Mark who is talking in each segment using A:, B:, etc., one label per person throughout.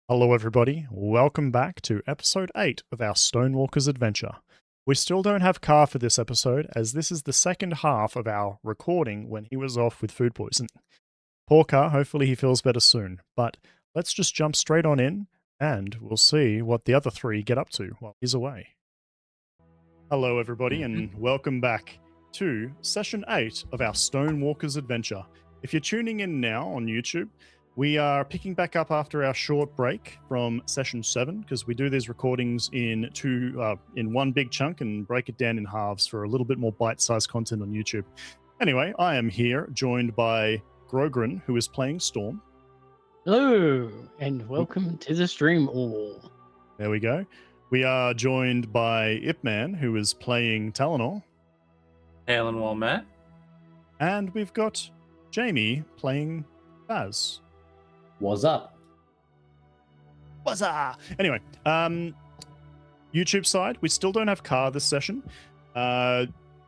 A: Hello everybody, welcome back to episode 8 of our Stonewalkers adventure. We still don't have Kaar for this episode, as this is the second half of our recording when he was off with food poisoning. Poor Kaar, hopefully he feels better soon, but let's just jump straight on in, and we'll see what the other three get up to while he's away. Hello everybody, and welcome back to session 8 of our Stonewalkers adventure. If you're tuning in now on YouTube, we are picking back up after our short break from session 7 because we do these recordings in one big chunk and break it down in halves for a little bit more bite-sized content on YouTube. Anyway, I am here joined by Grogrin, who is playing Storm.
B: Hello, and welcome to the stream all.
A: There we go. We are joined by Ipman, who is playing Talanor.
C: Hail and well met.
A: And we've got Jamie playing Baz.
D: What's up?
A: What's up? Anyway, YouTube side, we still don't have Kaar this session.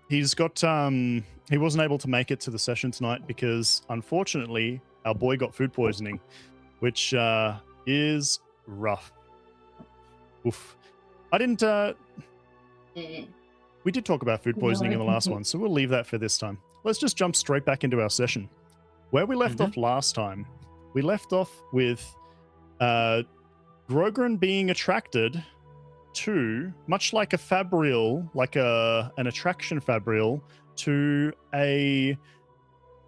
A: He's got he wasn't able to make it to the session tonight because unfortunately our boy got food poisoning, which is rough. Oof. I didn't we did talk about food poisoning in the last one, so we'll leave that for this time. Let's just jump straight back into our session. Where we left off last time, we left off with Grogrin being attracted to, much like a fabrial, like an attraction fabrial, to a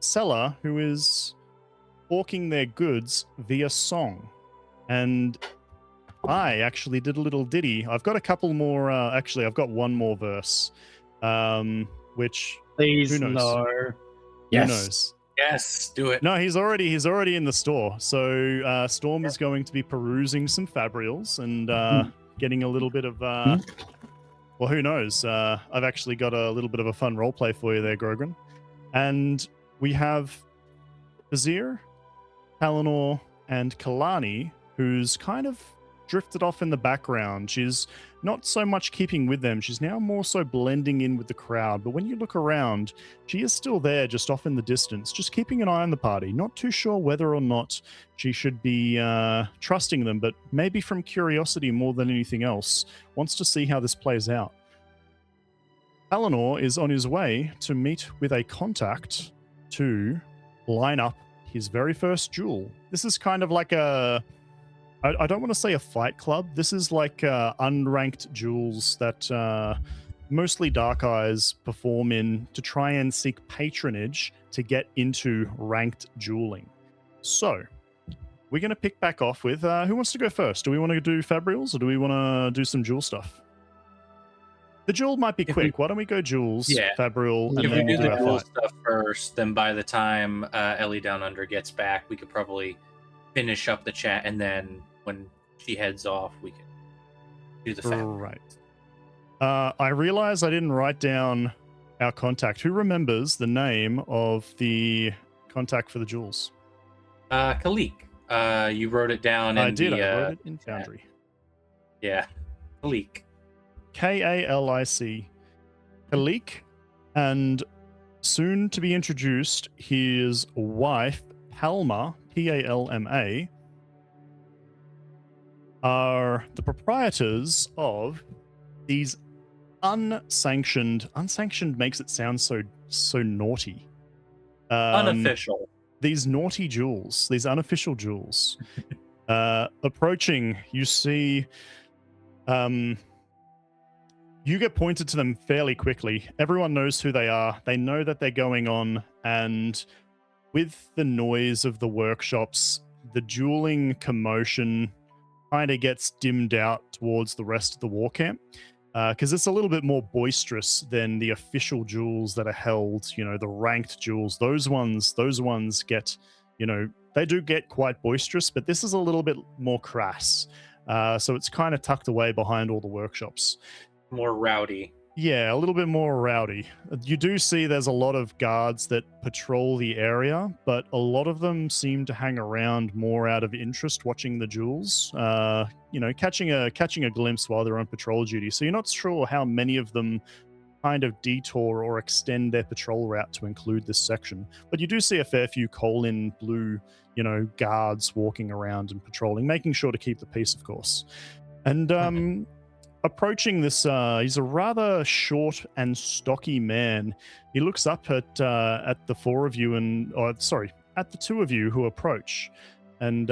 A: seller who is hawking their goods via song. And I actually did a little ditty. I've got a couple more, actually I've got one more verse, which,
B: Please
A: who knows?
B: no.
D: Yes.
A: Who knows?
C: Yes, do it.
A: No, he's already in the store. So Storm is going to be perusing some fabrials and getting a little bit of well, who knows? I've actually got a little bit of a fun roleplay for you there, Grogrin. And we have Azir, Talanor, and Calani, who's kind of drifted off in the background. She's not so much keeping with them. She's now more so blending in with the crowd. But when you look around, she is still there, just off in the distance, just keeping an eye on the party. Not too sure whether or not she should be trusting them, but maybe from curiosity more than anything else, wants to see how this plays out. Talanor is on his way to meet with a contact to line up his very first duel. This is kind of like I don't want to say a fight club. This is like unranked duels that mostly Dark Eyes perform in to try and seek patronage to get into ranked dueling. So we're going to pick back off with who wants to go first? Do we want to do Fabrials or do we want to do some duel stuff? The duel might be quick. Why don't we go duels, Fabrial, and
C: If
A: then
C: we do
A: we'll
C: the
A: do our
C: duel
A: fight.
C: stuff first, then by the time EliDownUnder gets back, we could probably finish up the chat, and then when she heads off, we can do the fact.
A: Right. I realize I didn't write down our contact. Who remembers the name of the contact for the jewels?
C: Kalik. You wrote it down in
A: I did.
C: the...
A: I wrote it in Foundry.
C: Yeah. Kalik.
A: K-A-L-I-C. Kalik, and soon to be introduced, his wife, Palma, P-A-L-M-A, are the proprietors of these unsanctioned makes it sound so naughty.
C: Unofficial.
A: These naughty jewels, these unofficial jewels. Approaching, you see you get pointed to them fairly quickly. Everyone knows who they are. They know that they're going on, and with the noise of the workshops, the dueling commotion kind of gets dimmed out towards the rest of the war camp because it's a little bit more boisterous than the official duels that are held, the ranked duels. Those ones get, they do get quite boisterous, but this is a little bit more crass. So it's kind of tucked away behind all the workshops.
C: More rowdy.
A: Yeah, a little bit more rowdy. You do see there's a lot of guards that patrol the area, but a lot of them seem to hang around more out of interest watching the duels, catching a glimpse while they're on patrol duty. So you're not sure how many of them kind of detour or extend their patrol route to include this section. But you do see a fair few Colin blue, guards walking around and patrolling, making sure to keep the peace, of course. And approaching this, he's a rather short and stocky man. He looks up at the four of you at the two of you who approach, and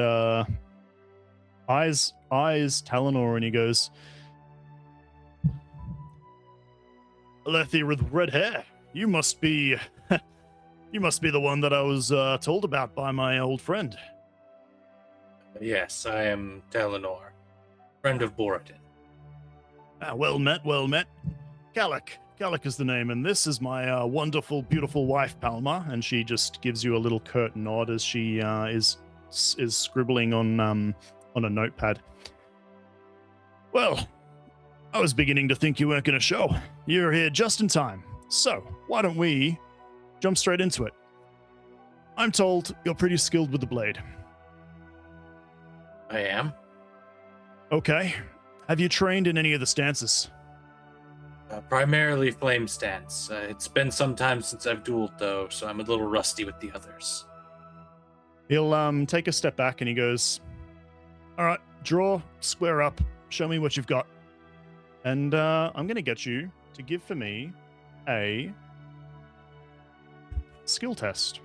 A: eyes Talanor, and he goes, "Alethis with red hair, you must be the one that I was told about by my old friend."
C: Yes, I am Talanor, friend of Borodin.
A: Well met. Gallic is the name, and this is my wonderful, beautiful wife, Palma. And she just gives you a little curt nod as she is scribbling on a notepad. Well, I was beginning to think you weren't going to show. You're here just in time. So why don't we jump straight into it? I'm told you're pretty skilled with the blade.
C: I am.
A: Okay. Have you trained in any of the stances?
C: Primarily flame stance. It's been some time since I've dueled, though, so I'm a little rusty with the others.
A: He'll take a step back and he goes, "All right, draw, square up, show me what you've got." And I'm going to get you to give for me a skill test.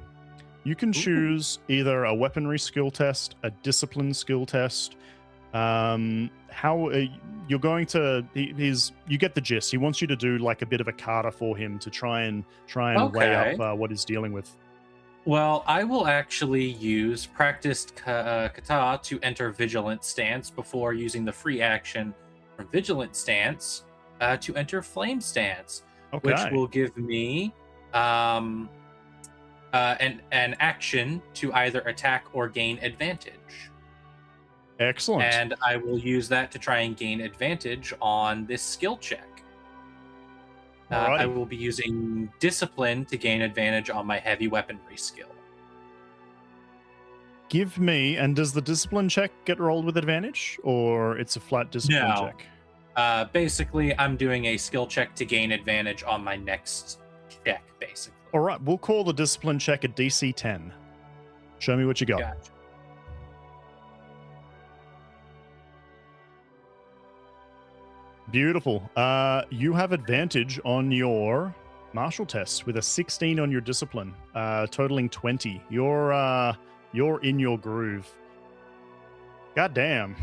A: You can choose either a weaponry skill test, a discipline skill test. How you're going to? You get the gist. He wants you to do like a bit of a kata for him to try and weigh up what he's dealing with.
C: Well, I will actually use practiced kata to enter vigilant stance before using the free action from vigilant stance to enter flame stance, which will give me an action to either attack or gain advantage.
A: Excellent.
C: And I will use that to try and gain advantage on this skill check. I will be using discipline to gain advantage on my heavy weaponry skill.
A: Give me, and does the discipline check get rolled with advantage, or it's a flat discipline check?
C: Basically, I'm doing a skill check to gain advantage on my next check, basically.
A: All right, we'll call the discipline check a DC 10. Show me what you got.
C: Gotcha.
A: Beautiful. You have advantage on your martial test with a 16 on your discipline, totaling 20. You're in your groove. God damn.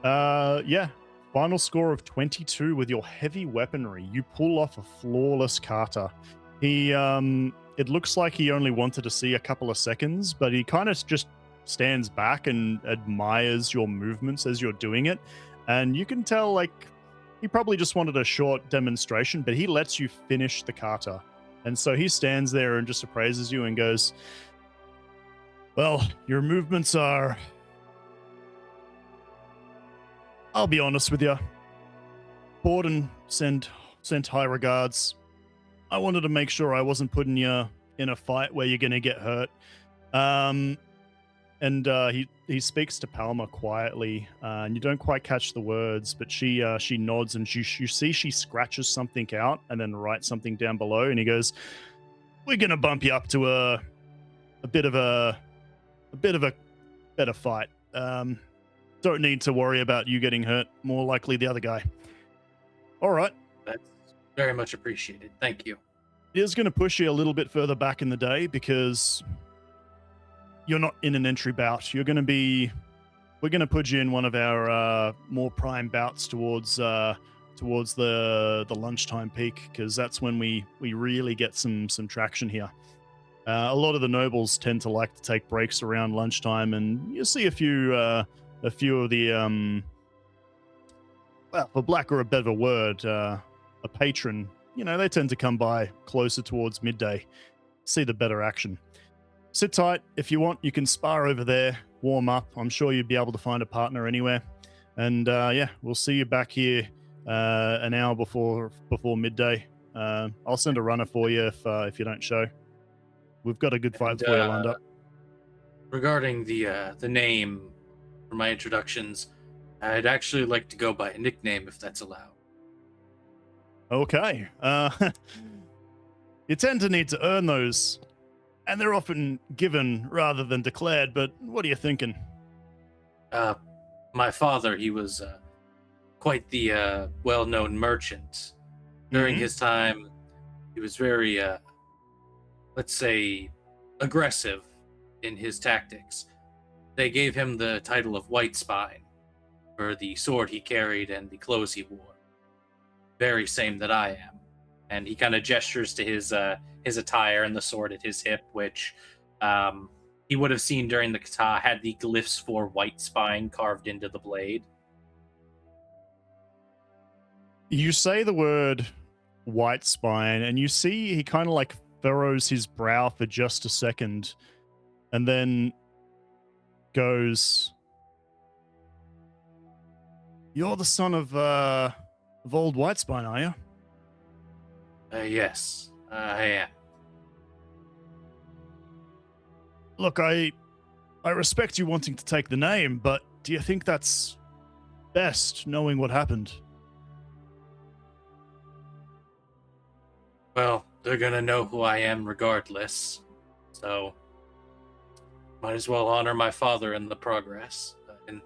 A: Yeah. Final score of 22 with your heavy weaponry. You pull off a flawless kata. It looks like he only wanted to see a couple of seconds, but he kind of just stands back and admires your movements as you're doing it. And you can tell, like, he probably just wanted a short demonstration, but he lets you finish the kata. And so he stands there and just appraises you and goes, "Well, your movements are... I'll be honest with you. Borden sent high regards. I wanted to make sure I wasn't putting you in a fight where you're going to get hurt." And he speaks to Palma quietly, and you don't quite catch the words, but she nods, and you see she scratches something out and then writes something down below, and he goes, "We're gonna bump you up to a bit of a better fight. Don't need to worry about you getting hurt. More likely the other guy." All right.
C: That's very much appreciated. Thank you.
A: It is going to push you a little bit further back in the day because you're not in an entry bout. We're going to put you in one of our more prime bouts towards the lunchtime peak, because that's when we really get some traction here. A lot of the nobles tend to like to take breaks around lunchtime, and you see a few of the well, for lack of a better word, a patron. They tend to come by closer towards midday, see the better action. Sit tight. If you want, you can spar over there, warm up. I'm sure you'd be able to find a partner anywhere. And yeah, we'll see you back here an hour before midday. I'll send a runner for you if you don't show. We've got a good fight for you lined up.
C: Regarding the name for my introductions, I'd actually like to go by a nickname if that's allowed.
A: Okay. You tend to need to earn those, and they're often given rather than declared, but what are you thinking?
C: My father, he was quite the well-known merchant. During his time, he was very, let's say, aggressive in his tactics. They gave him the title of White Spine for the sword he carried and the clothes he wore. Very same that I am. And he kind of gestures to his attire and the sword at his hip, which he would have seen during the kata had the glyphs for White Spine carved into the blade.
A: You say the word White Spine, and you see he kind of like furrows his brow for just a second, and then goes, "You're the son of old White Spine, are you?"
C: Yes, I am.
A: Look, I respect you wanting to take the name, but do you think that's best, knowing what happened?
C: Well, they're gonna know who I am regardless, so might as well honor my father in the progress, in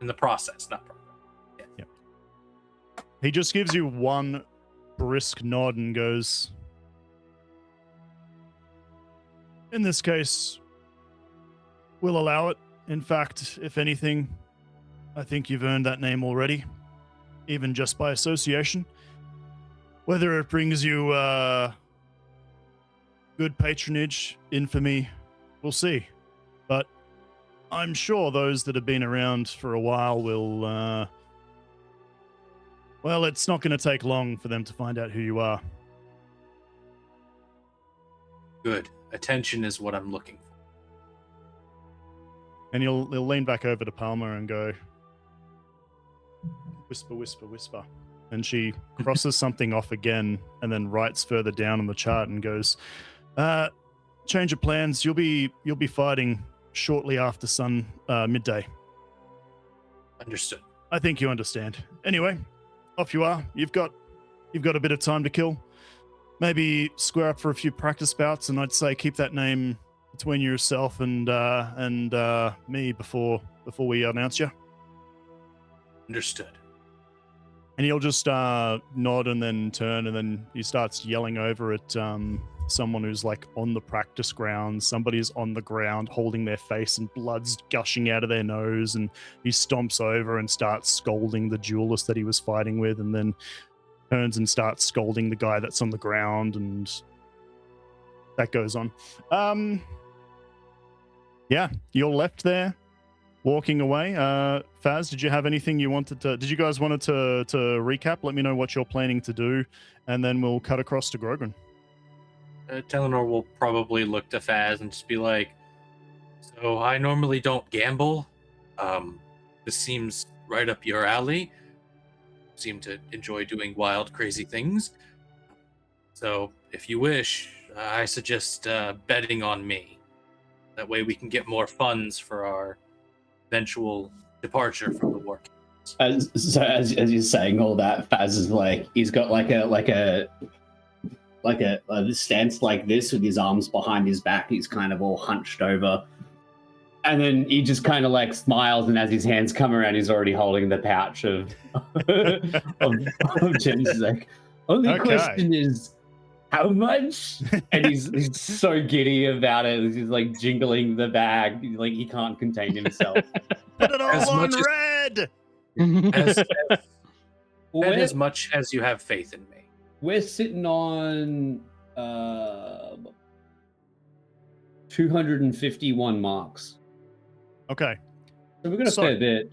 C: the process, not progress.
A: Yeah. He just gives you one brisk nod and goes, "In this case, we'll allow it. In fact, if anything, I think you've earned that name already, even just by association. Whether it brings you good patronage, infamy, we'll see. But I'm sure those that have been around for a while will, well, it's not going to take long for them to find out who you are."
C: Good. Attention is what I'm looking for.
A: And he'll lean back over to Palmer and go, "Whisper, whisper, whisper." And she crosses something off again and then writes further down on the chart and goes, "Change of plans. You'll be fighting shortly after midday."
C: Understood.
A: I think you understand. Anyway, off you are. You've got a bit of time to kill. Maybe square up for a few practice bouts, and I'd say keep that name between yourself and me before we announce you.
C: Understood.
A: And he'll just nod and then turn, and then he starts yelling over at someone who's like on the practice ground. Somebody's on the ground holding their face and blood's gushing out of their nose, and he stomps over and starts scolding the duelist that he was fighting with, and then turns and starts scolding the guy that's on the ground, and that goes on. Yeah, you're left there walking away. Faz, did you have anything you wanted to... Did you guys wanted to recap? Let me know what you're planning to do, and then we'll cut across to Grogrin.
C: Talanor will probably look to Faz and just be like, "So I normally don't gamble. This seems right up your alley. Seem to enjoy doing wild, crazy things. So if you wish, I suggest betting on me. That way we can get more funds for our eventual departure from the war camps."
D: As you're saying all that, Faz is like, he's got like a stance like this with his arms behind his back. He's kind of all hunched over, and then he just kind of like smiles, and as his hands come around, he's already holding the pouch of gems. He's like, "Only question is, how much?" And he's so giddy about it. He's like jingling the bag. He's like, he can't contain himself.
A: Put it all on red!
C: As much as you have faith in me.
D: We're sitting on 251 marks.
A: Okay.
D: So we're going to fair bit.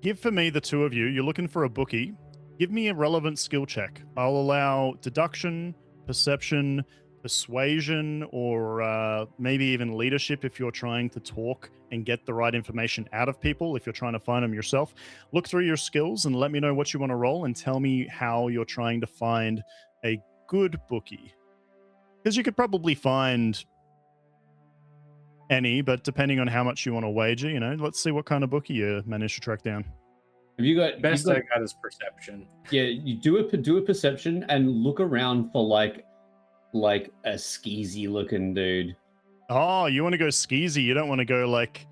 A: Give for me the two of you. You're looking for a bookie. Give me a relevant skill check. I'll allow deduction, perception, persuasion, or maybe even leadership if you're trying to talk and get the right information out of people, if you're trying to find them yourself. Look through your skills and let me know what you want to roll, and tell me how you're trying to find a good bookie. Because you could probably find any, but depending on how much you want to wager, let's see what kind of bookie you manage to track down.
D: Have you got
C: Best I got is perception.
D: Yeah, you do a perception and look around for like a skeezy looking dude.
A: Oh, you want to go skeezy? You don't want to go like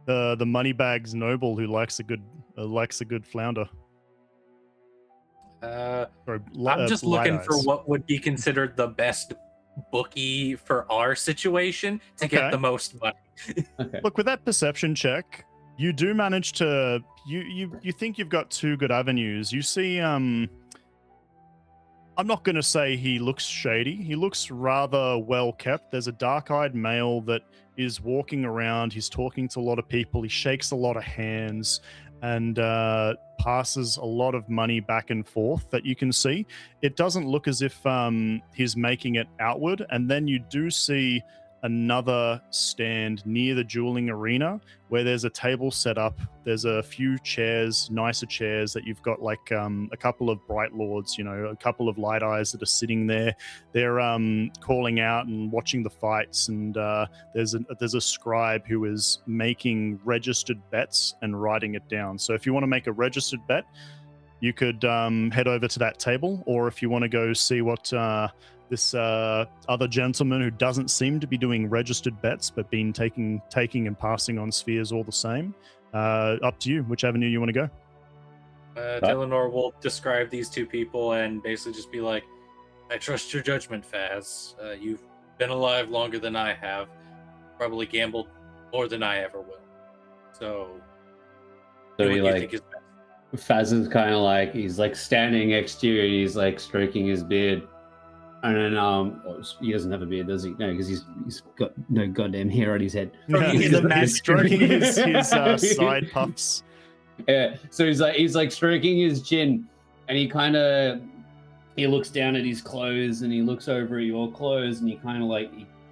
A: the moneybags noble who likes a good flounder.
C: I'm just looking for what would be considered the best bookie for our situation to get the most money.
D: Okay.
A: Look, with that perception check, you do manage to you think you've got two good avenues. You see, I'm not going to say he looks shady. He looks rather well kept. There's a dark-eyed male that is walking around. He's talking to a lot of people. He shakes a lot of hands and passes a lot of money back and forth that you can see. It doesn't look as if he's making it outward. And then you do see another stand near the dueling arena where there's a table set up. There's a few chairs, nicer chairs that you've got like a couple of bright lords, a couple of light eyes that are sitting there. They're calling out and watching the fights, and there's a scribe who is making registered bets and writing it down. So if you want to make a registered bet, you could head over to that table, or if you want to go see what this other gentleman who doesn't seem to be doing registered bets but been taking and passing on spheres all the same, up to you which avenue you want to go.
C: Talanor will describe these two people and basically just be like, I trust your judgment, Faz. You've been alive longer than I have, probably gambled more than I ever will, so
D: he like think is best. Faz is kind of like, he's like standing next to you and he's like stroking his beard. And then he doesn't have a beard, does he? No, because he's got no goddamn hair on his head.
A: Yeah, he's stroking his side puffs.
D: Yeah, so he's like stroking his chin, and he looks down at his clothes, and he looks over at your clothes, and he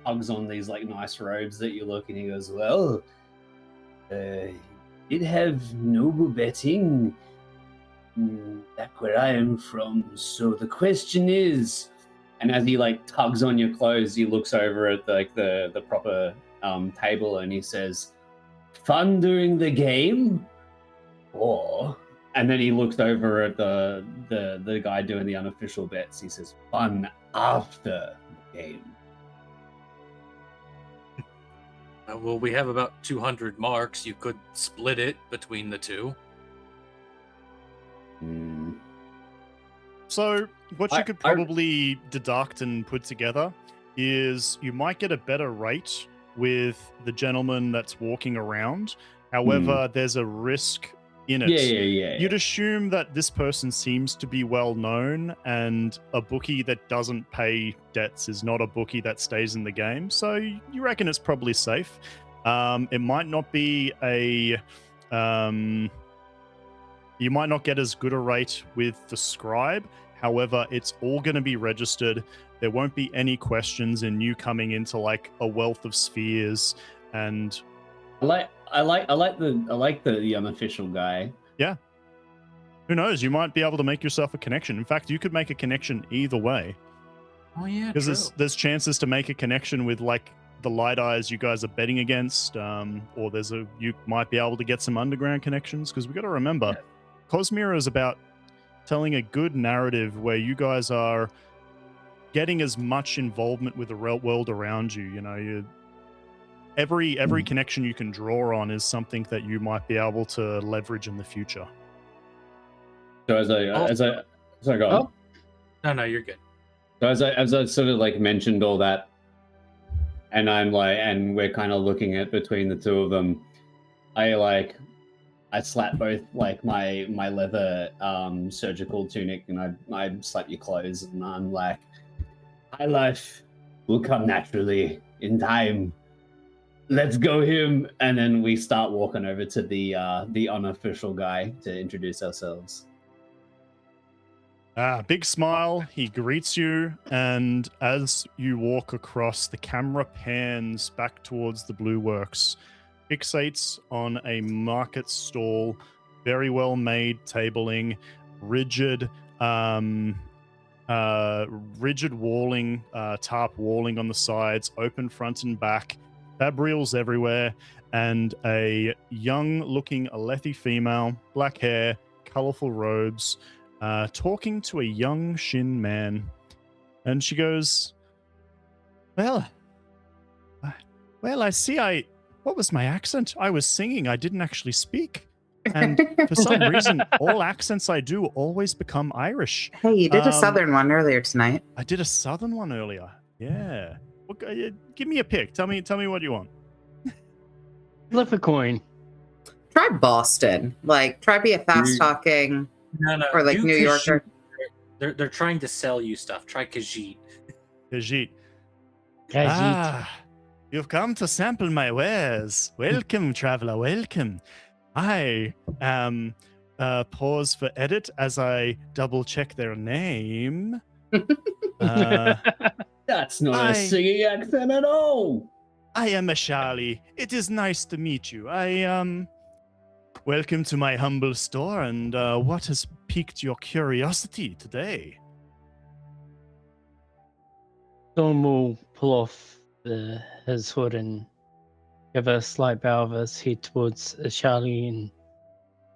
D: tugs on these like nice robes that you look, and he goes, well, it have noble betting back where I am from. So the question is. And as he like tugs on your clothes, he looks over at the proper table and he says, "Fun during the game, or?" And then he looks over at the guy doing the unofficial bets. He says, "Fun after the game."
C: Well, we have about 200 marks. You could split it between the two.
A: So what you could probably deduct and put together is you might get a better rate with the gentleman that's walking around. However, there's a risk in it.
D: Yeah.
A: You'd assume that this person seems to be well known, and a bookie that doesn't pay debts is not a bookie that stays in the game. So you reckon it's probably safe. It might not be a... you might not get as good a rate with the scribe. However, it's all going to be registered. There won't be any questions in you coming into like a wealth of spheres. And
D: I like the unofficial guy.
A: Yeah. Who knows? You might be able to make yourself a connection. In fact, you could make a connection either way.
C: Oh yeah,
A: because there's chances to make a connection with like the light eyes you guys are betting against, or you might be able to get some underground connections, because we got to remember, Cosmere is about telling a good narrative where you guys are getting as much involvement with the world around you. Every connection you can draw on is something that you might be able to leverage in the future.
D: So as I go on.
C: No, you're good.
D: So as I sort of like mentioned all that, and and we're kind of looking at between the two of them, I slap both like my leather surgical tunic, and I slap your clothes, and I'm like, high life will come naturally in time. Let's go him. And then we start walking over to the unofficial guy to introduce ourselves.
A: Big smile, he greets you, and as you walk across, the camera pans back towards the Blue Works, fixates on a market stall, very well made tabling, rigid walling, tarp walling on the sides, open front and back, fabrials everywhere, and a young looking Alethi female, black hair, colorful robes, talking to a young Shin man. And she goes, well, I see what was my accent? I was singing, I didn't actually speak. And for some reason, all accents I do always become Irish.
E: Hey, you did a southern one earlier tonight.
A: I did a southern one earlier. Yeah. Give me a pick. Tell me what you want.
B: Flip a coin.
E: Try Boston. Like, try be a fast talking.
C: No.
E: Or like
C: do
E: New Yorker.
C: Khajiit. They're trying to sell you stuff. Try Khajiit.
A: Khajiit.
B: Khajiit.
A: You've come to sample my wares. Welcome, traveler. Welcome. I pause for edit as I double check their name.
D: That's not a singing accent at all.
A: I am a Charlie. It is nice to meet you. Welcome to my humble store, and what has piqued your curiosity today?
B: Storm will pull off his hood and give a slight bow of his head towards Charlie and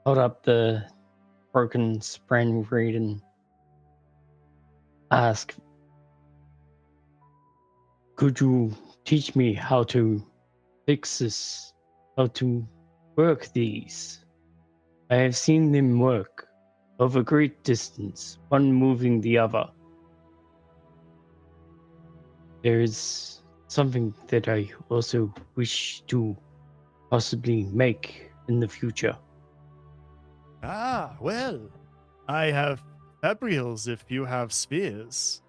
B: hold up the broken Spren reed and ask, could you teach me how to fix this, how to work these? I have seen them work over great distance, one moving the other. There is something that I also wish to possibly make in the future.
A: Well, I have fabrials if you have spheres.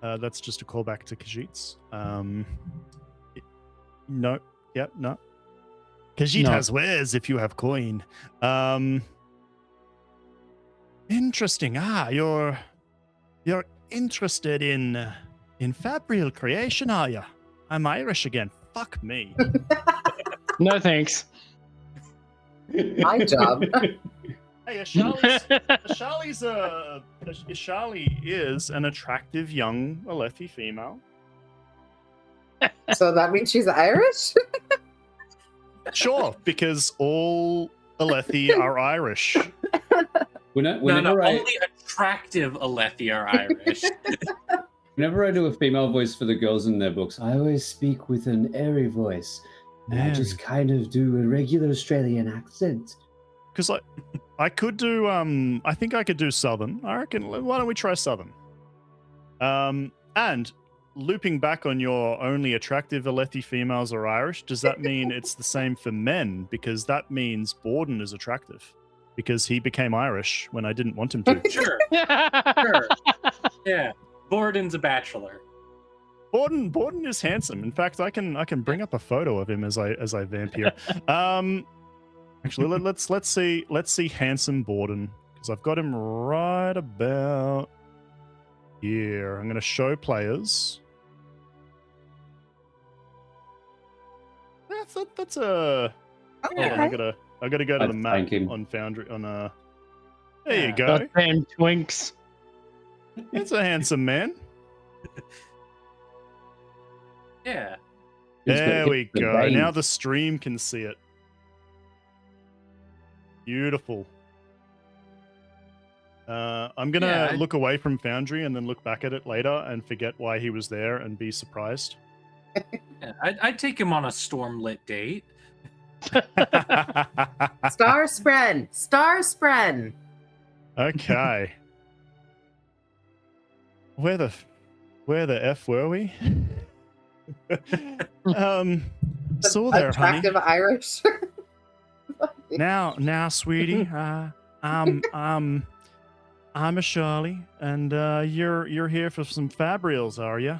A: That's just a callback to Khajiit's. No. Yep, no. Khajiit has wares if you have coin. Interesting. You're interested in fabrial creation, are you? I'm Irish again. Fuck me.
B: No thanks.
E: My job.
A: Hey, Ashali is an attractive young Alethi female.
E: So that means she's Irish?
A: Sure, because all Alethi are Irish.
C: Only attractive Alethi are Irish.
D: Whenever I do a female voice for the girls in their books, I always speak with an airy voice. And I just kind of do a regular Australian accent.
A: Because I could do, I think I could do Southern. I reckon, why don't we try Southern? And looping back on your only attractive Alethi females are Irish, does that mean it's the same for men? Because that means Borden is attractive. Because he became Irish when I didn't want him to.
C: Sure. Yeah. Borden's a bachelor.
A: Borden is handsome. In fact, I can bring up a photo of him as I vamp here. Actually, let's see handsome Borden, because I've got him right about here. I'm going to show players. That's a.
E: Okay.
A: I gotta go to the map on Foundry on There you go.
B: Goddamn twinks.
A: That's a handsome man.
C: Yeah.
A: There we go. Now the stream can see it. Beautiful. I'm gonna look away from Foundry and then look back at it later and forget why he was there and be surprised.
C: Yeah, I'd take him on a stormlit date.
E: Star Spren.
A: Okay. Where the F were we? So there,
E: Attractive
A: honey.
E: Irish.
A: Now, sweetie, I'm a Charlie, and you're here for some fabrials, are you?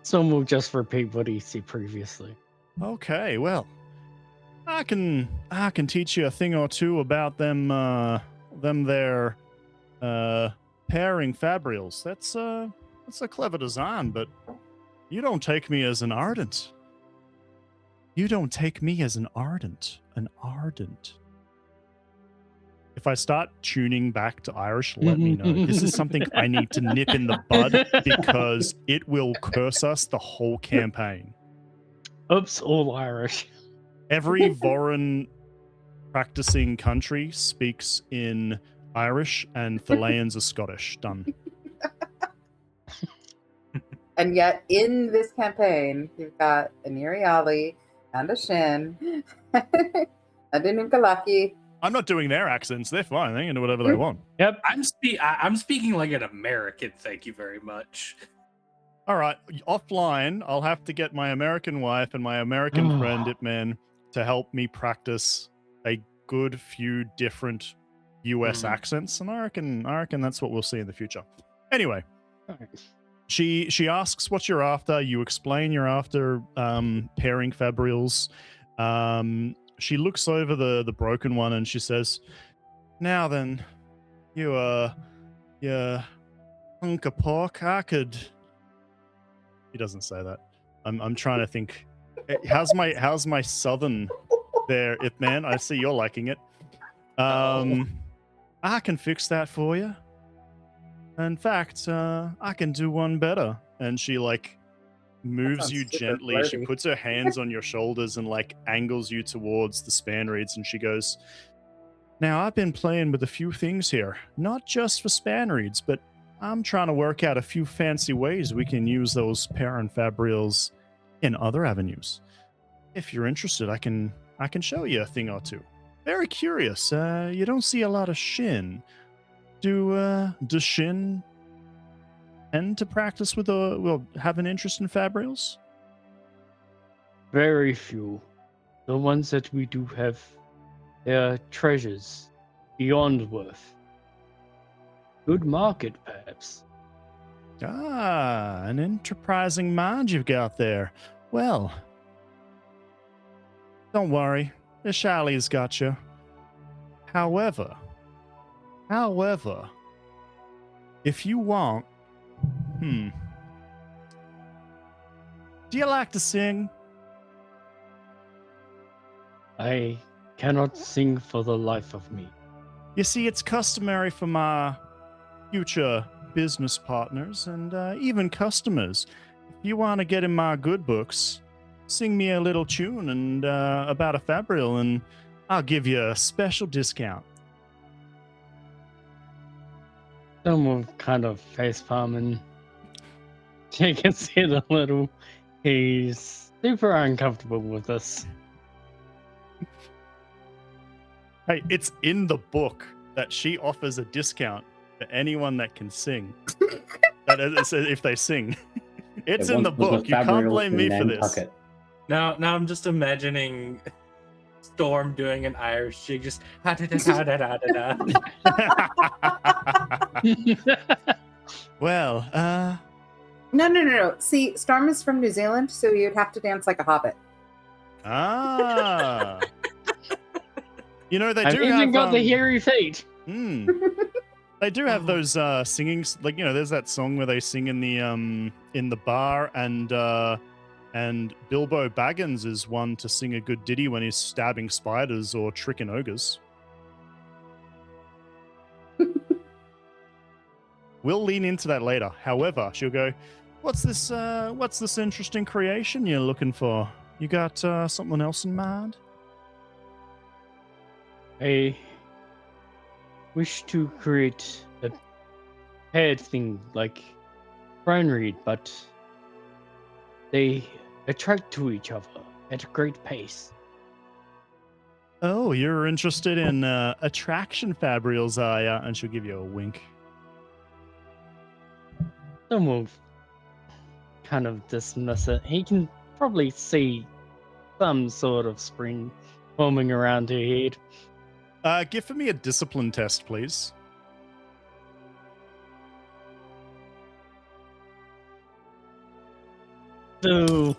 B: Some will just repeat what he said previously.
A: Okay, well, I can teach you a thing or two about them their pairing fabrials. That's a clever design, but you don't take me as an ardent. You don't take me as an ardent. If I start tuning back to Irish, let me know. This is something I need to nip in the bud because it will curse us the whole campaign.
B: Oops, all Irish.
A: Every Voron practicing country speaks in Irish and Thalaeans are Scottish. Done.
F: And yet, in this campaign, you've got a Niriali and a Shin and a Nunkalaki.
A: I'm not doing their accents. They're fine. They can do whatever they want.
B: Yep.
C: I'm speaking like an American. Thank you very much.
A: All right. Offline, I'll have to get my American wife and my American friend Ipman to help me practice a good few different US accents, and I reckon that's what we'll see in the future. Anyway, she asks what you're after. You explain you're after pairing fabrials. She looks over the broken one and she says, "Now then, you hunk of pork. I could." He doesn't say that. I'm trying to think. How's my southern there, Ipman? I see you're liking it. I can fix that for you. In fact, I can do one better. And she like moves you gently. She puts her hands on your shoulders and like angles you towards the span reeds, and she goes, "Now I've been playing with a few things here, not just for span reeds, but I'm trying to work out a few fancy ways we can use those parent fabrials in other avenues. If you're interested, I can show you a thing or two. Very curious. You don't see a lot of Shin. Does Shin tend to practice with have an interest in fabrials?
B: Very few. The ones that we do have, they're treasures beyond worth. Good market, perhaps.
A: Ah, an enterprising mind you've got there. Well, don't worry. The Shalley's got you. However, if you want... Do you like to sing?
B: I cannot sing for the life of me.
A: You see, it's customary for my future business partners and even customers. If you want to get in my good books, sing me a little tune and about a fabrial, and I'll give you a special discount.
B: Someone kind of facepalm and shake his head a little. He's super uncomfortable with this.
A: Hey, it's in the book that she offers a discount to anyone that can sing. That is, if they sing. It's in the book. You can't blame me for this.
C: Now I'm just imagining Storm doing an Irish jig, just ha da da da da da da.
A: Well,
F: No. See, Storm is from New Zealand, so you'd have to dance like a hobbit.
A: Ah. You know, they
B: I've
A: do
B: even
A: have,
B: got the hairy feet.
A: They do have those singing, like, you know, there's that song where they sing in the bar, and Bilbo Baggins is one to sing a good ditty when he's stabbing spiders or tricking ogres. We'll lean into that later. However, she'll go, what's this interesting creation you're looking for? You got something else in mind?
B: I wish to create a paired thing like Brian Reed, but they attract to each other at a great pace.
A: Oh, you're interested in attraction fabrials, are ya? And she'll give you a wink.
B: Someone kind of dismiss it. He can probably see some sort of spring forming around her head.
A: Give for me a discipline test, please.
B: So,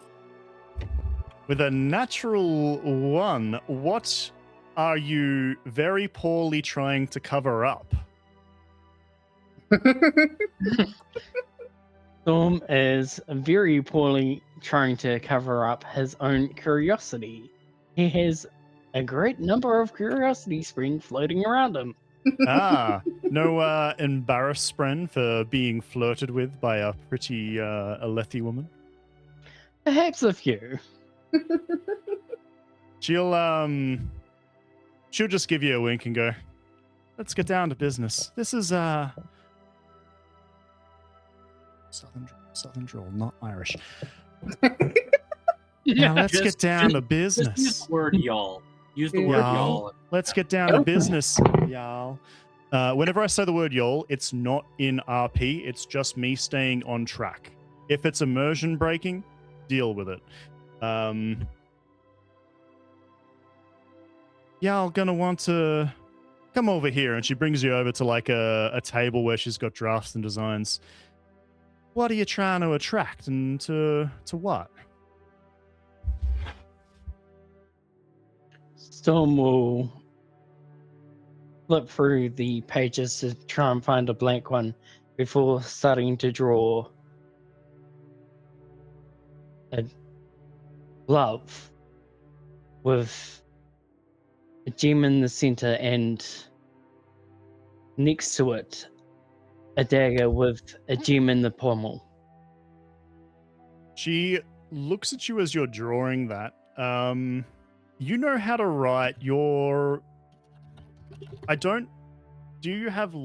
A: With a natural 1, what are you very poorly trying to cover up?
B: Storm is very poorly trying to cover up his own curiosity. He has a great number of curiosity spring floating around him.
A: No embarrassed Spren for being flirted with by a pretty Alethi woman?
B: Perhaps a few.
A: She'll she'll just give you a wink and go, let's get down to business. This is Southern drawl, not Irish. Now let's get down to business.
C: Just use the word y'all. Use the word y'all.
A: Let's get down to business, y'all. Whenever I say the word y'all, it's not in RP. It's just me staying on track. If it's immersion breaking, deal with it. Y'all gonna want to come over here, and she brings you over to like a table where she's got drafts and designs. What are you trying to attract, and to what?
B: Storm will flip through the pages to try and find a blank one before starting to draw a glove with a gem in the center and next to it a dagger with a gem in the pommel.
A: She looks at you as you're drawing that. You know how to write your... do you have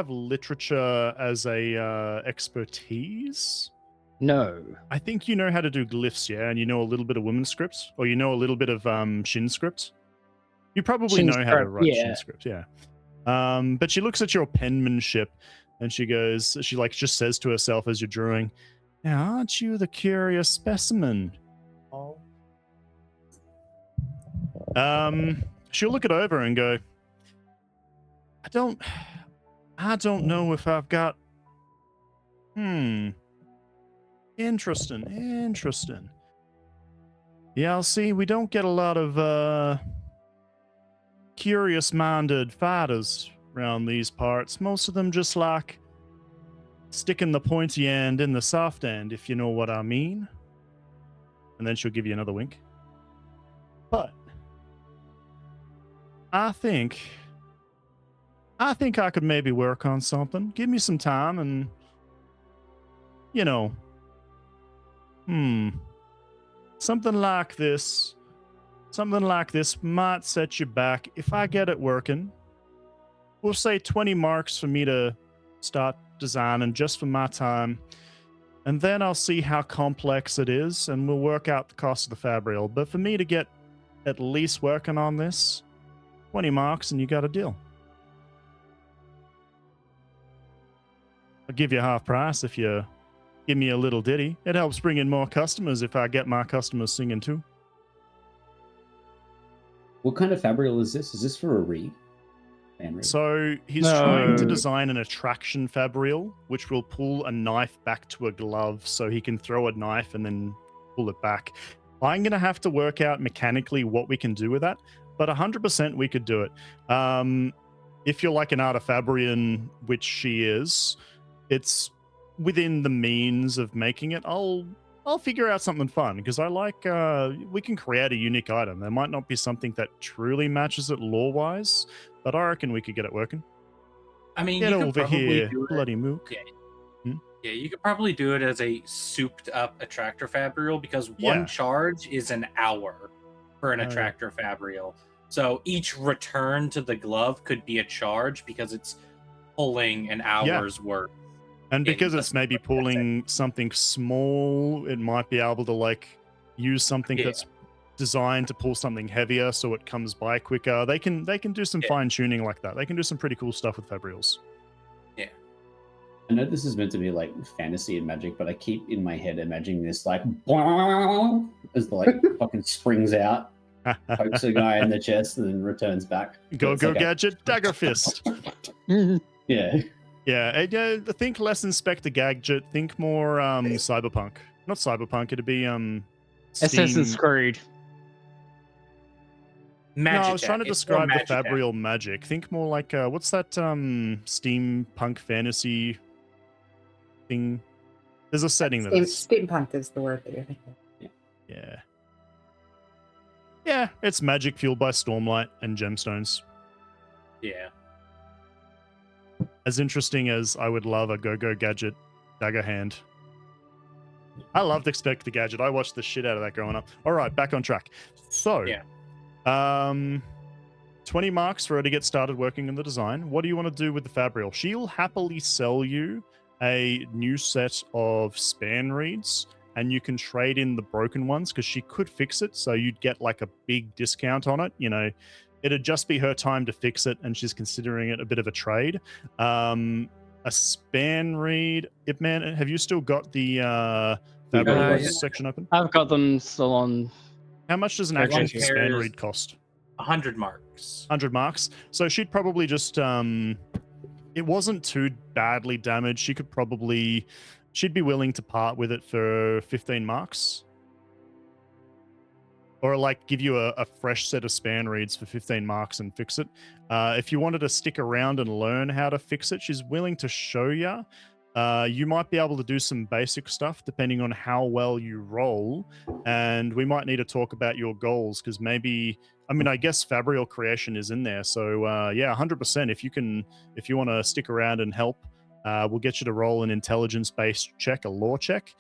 A: literature as a expertise?
B: No.
A: I think you know how to do glyphs, yeah, and you know a little bit of women's scripts, or you know a little bit of Shin script. You probably
B: Shin
A: know how to
B: script,
A: write
B: yeah.
A: Shin script, yeah. But she looks at your penmanship, and she like just says to herself as you're drawing, "Now, aren't you the curious specimen?" Oh. She'll look it over and go, I don't know if I've got... Interesting. Yeah, I'll see, we don't get a lot of, curious-minded fighters around these parts. Most of them just like sticking the pointy end in the soft end, if you know what I mean. And then she'll give you another wink. But I think I could maybe work on something. Give me some time and, something like this might set you back. If I get it working, we'll say 20 marks for me to start designing just for my time. And then I'll see how complex it is and we'll work out the cost of the fabrial. But for me to get at least working on this, 20 marks and you got a deal. I'll give you half price if you give me a little ditty. It helps bring in more customers if I get my customers singing too.
D: What kind of fabrial is this? Is this for a read?
A: So he's trying to design an attraction fabrial, which will pull a knife back to a glove so he can throw a knife and then pull it back. I'm going to have to work out mechanically what we can do with that, but 100% we could do it. If you're like an Artifabrian, which she is, it's within the means of making it. I'll figure out something fun because I like we can create a unique item. There might not be something that truly matches it lore-wise, but I reckon we could get it working.
C: I mean,
A: get
C: you could
A: over
C: probably
A: here,
C: do it.
A: bloody mook.
C: Yeah, you could probably do it as a souped-up attractor fabrial because one charge is an hour for an attractor fabrial. So each return to the glove could be a charge because it's pulling an hour's worth.
A: And because it's maybe pulling something small, it might be able to like use something that's designed to pull something heavier so it comes by quicker. They can do some fine tuning like that. They can do some pretty cool stuff with fabrials.
C: Yeah.
D: I know this is meant to be like fantasy and magic, but I keep in my head imagining this like as the like fucking springs out, pokes a guy in the chest, and then returns back.
A: Go gadget, dagger fist.
D: Yeah.
A: Yeah, think less Inspector Gadget, think more cyberpunk. Not cyberpunk, it'd be
B: Assassin's Creed.
C: Magic.
A: No, I was trying to describe the fabrial magic. Think more like what's that steampunk fantasy thing? There's a setting that
F: steampunk is the word that you're thinking.
A: Yeah, it's magic fueled by Stormlight and gemstones.
C: Yeah.
A: As interesting as I would love a Go-Go Gadget dagger hand. I loved Inspector Gadget. I watched the shit out of that growing up. All right, back on track. So, 20 marks for her to get started working on the design. What do you want to do with the Fabrial? She'll happily sell you a new set of span reeds, and you can trade in the broken ones because she could fix it, so you'd get like a big discount on it. You know, it'd just be her time to fix it, and she's considering it a bit of a trade. A span reed, Ipman, have you still got the Fabrial section open?
B: I've got them still on.
A: How much does an
C: Everyone
A: actual span
C: cares.
A: reed cost?
C: 100 marks.
A: 100 marks. So she'd probably just it wasn't too badly damaged. She'd be willing to part with it for 15 marks. Or like give you a fresh set of span reeds for 15 marks and fix it. If you wanted to stick around and learn how to fix it, she's willing to show you. You might be able to do some basic stuff depending on how well you roll. And we might need to talk about your goals because maybe, I mean, I guess Fabrial creation is in there. So yeah, 100%. If you want to stick around and help, we'll get you to roll an intelligence-based check, a lore check.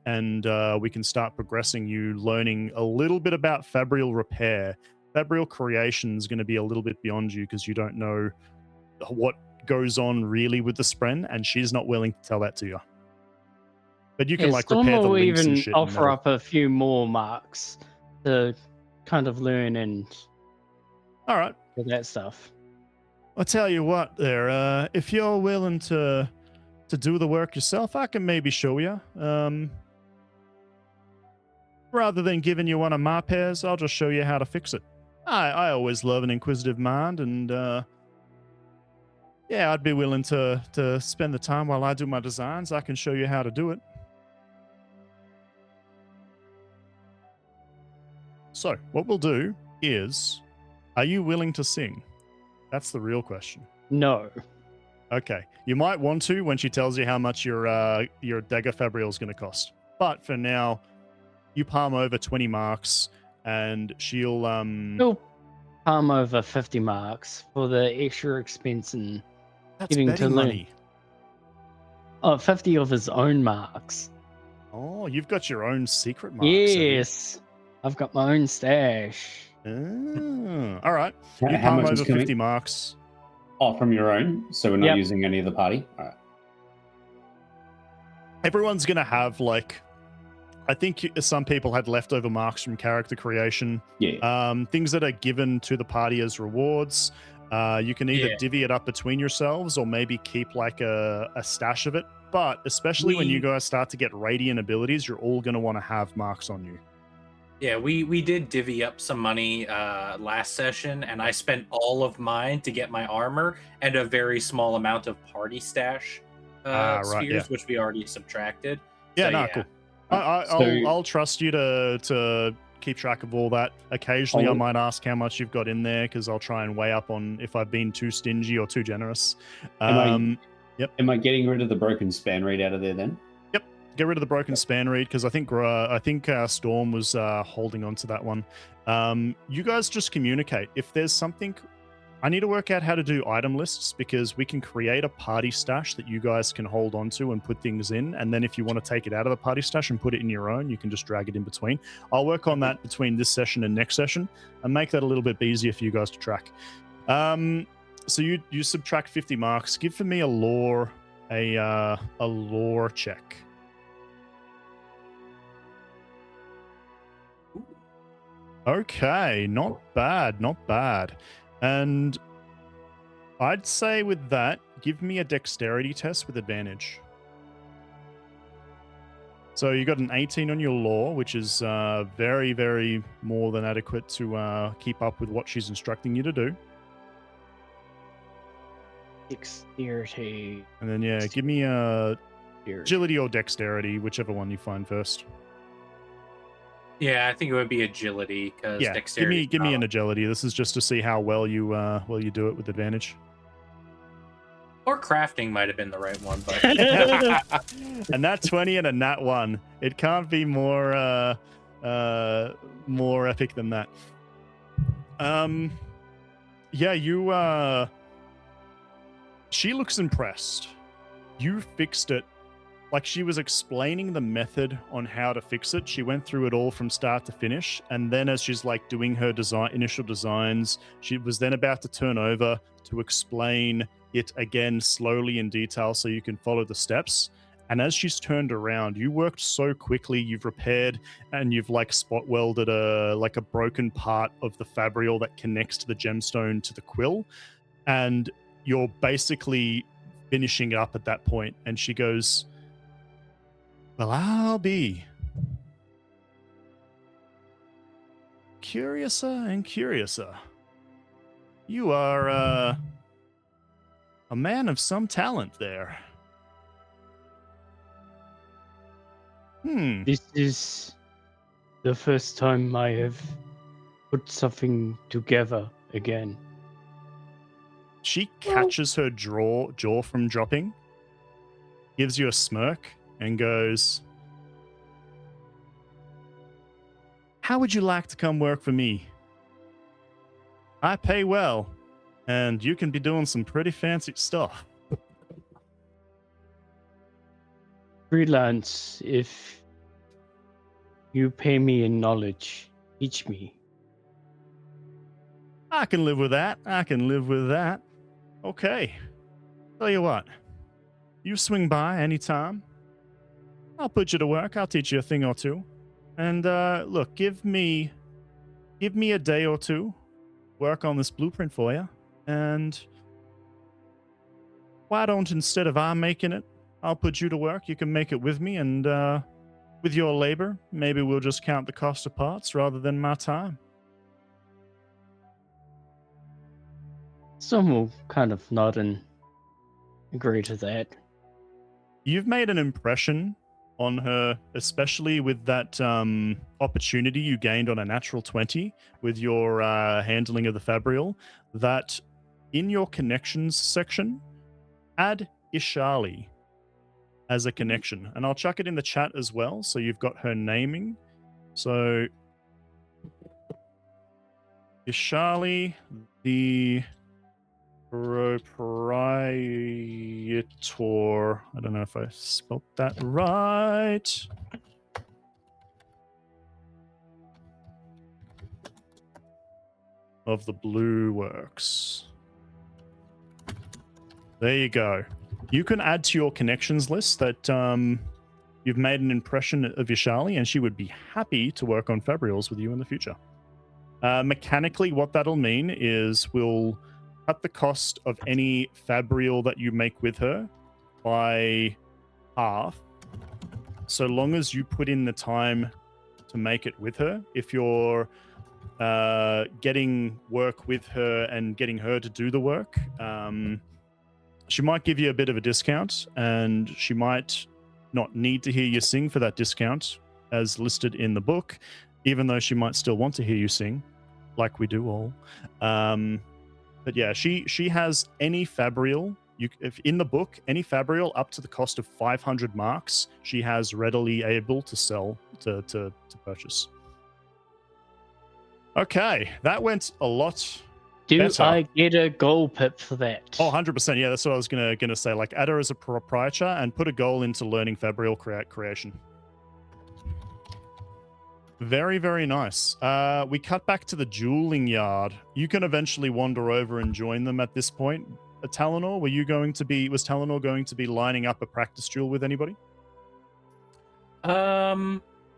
A: And we can start progressing you learning a little bit about Fabrial repair. Fabrial creation is going to be a little bit beyond you because you don't know what goes on really with the Spren, and she's not willing to tell that to you. But you can like
B: Storm
A: repair the
B: will
A: links
B: even
A: and shit.
B: offer up a few more marks to kind of learn and
A: All right.
B: all that stuff.
A: I'll tell you what there, if you're willing to do the work yourself, I can maybe show you. Rather than giving you one of my pairs, I'll just show you how to fix it. I always love an inquisitive mind, and yeah, I'd be willing to spend the time while I do my designs. I can show you how to do it. So, what we'll do is, are you willing to sing? That's the real question.
B: No.
A: Okay. You might want to when she tells you how much your dagger Fabrial is going to cost. But for now, you palm over 20 marks, and she'll
B: He'll palm over 50 marks for the extra expense and
A: that's
B: getting to
A: betting
B: learn.
A: money.
B: 50 of his own marks.
A: Oh, you've got your own secret marks. have you?
B: Yes. I've got my own stash.
A: All right. You
D: How
A: palm
D: much
A: over
D: is coming?
A: 50 marks.
D: Oh, from your own? So we're not
B: Yep.
D: using any of the party? All right.
A: Everyone's going to have, like, I think some people had leftover marks from character creation.
D: Yeah.
A: Things that are given to the party as rewards. You can either
C: Yeah.
A: divvy it up between yourselves or maybe keep like a stash of it. But especially when you guys start to get radiant abilities, you're all going to want to have marks on you.
C: Yeah, we did divvy up some money last session, and I spent all of mine to get my armor and a very small amount of party stash
A: Right,
C: spheres,
A: yeah.
C: which we already subtracted.
A: Yeah,
C: So,
A: no,
C: yeah.
A: cool.
D: So-
A: I'll trust you to keep track of all that. Occasionally, I
D: I'll-
A: might ask how much you've got in there because I'll try and weigh up on if I've been too stingy or too generous.
D: Am I getting rid of the broken span reed out of there then?
A: Get rid of the broken span reed because I think Storm was holding on to that one. You guys just communicate. If there's something, I need to work out how to do item lists because we can create a party stash that you guys can hold on to and put things in. And then if you want to take it out of the party stash and put it in your own, you can just drag it in between. I'll work on that between this session and next session and make that a little bit easier for you guys to track. So you subtract 50 marks. Give for me a lore check. Okay, not bad, not bad. And I'd say with that, give me a dexterity test with advantage. So you got an 18 on your lore, which is very, very more than adequate to keep up with what she's instructing you to do.
B: Dexterity.
A: And then, yeah, give me agility or dexterity, whichever one you find first.
C: Yeah, I think it would be agility because
A: Yeah,
C: dexterity.
A: give me an agility. This is just to see how well you do it with advantage.
C: Or crafting might have been the right one, but
A: A nat 20 and a nat 1. It can't be more epic than that. Yeah, she looks impressed. You fixed it like she was explaining the method on how to fix it. She went through it all from start to finish, and then as she's like doing her initial designs, she was then about to turn over to explain it again slowly in detail so you can follow the steps. And as she's turned around, you worked so quickly, you've repaired and you've like spot welded a broken part of the fabrial that connects to the gemstone to the quill, and you're basically finishing it up at that point. And she goes, well, I'll be curiouser and curiouser. You are a man of some talent there.
B: This is the first time I have put something together again.
A: She catches her jaw from dropping, gives you a smirk, and goes, how would you like to come work for me? I pay well, and you can be doing some pretty fancy stuff.
B: Freelance, if you pay me in knowledge, teach me.
A: I can live with that. Okay. Tell you what, you swing by anytime. I'll put you to work. I'll teach you a thing or two. And look, give me a day or two, work on this blueprint for you. And why don't, instead of I making it, I'll put you to work. You can make it with me, and with your labor, maybe we'll just count the cost of parts rather than my time.
B: Some will kind of nod and agree to that.
A: You've made an impression on her, especially with that opportunity you gained on a natural 20 with your handling of the fabrial, that in your connections section, add Ishali as a connection. And I'll chuck it in the chat as well, so you've got her naming. So Ishali, the proprietor, I don't know if I spelled that right. Of the Blue Works. There you go. You can add to your connections list that you've made an impression of Ishali, and she would be happy to work on fabrials with you in the future. Mechanically, what that'll mean is we'll cut the cost of any fabrial that you make with her by half, so long as you put in the time to make it with her. If you're getting work with her and getting her to do the work, she might give you a bit of a discount, and she might not need to hear you sing for that discount as listed in the book, even though she might still want to hear you sing, like we do all. But yeah, she has any fabrial. If in the book, any fabrial up to the cost of 500 marks, she has readily able to sell, to purchase. Okay, that went a lot better.
B: I get a gold pip for that?
A: Oh, 100%. Yeah, that's what I was gonna say. Like, add her as a proprietor and put a goal into learning fabrial creation. Very, very nice. We cut back to the dueling yard. You can eventually wander over and join them at this point. Talanor, was Talanor going to be lining up a practice duel with anybody?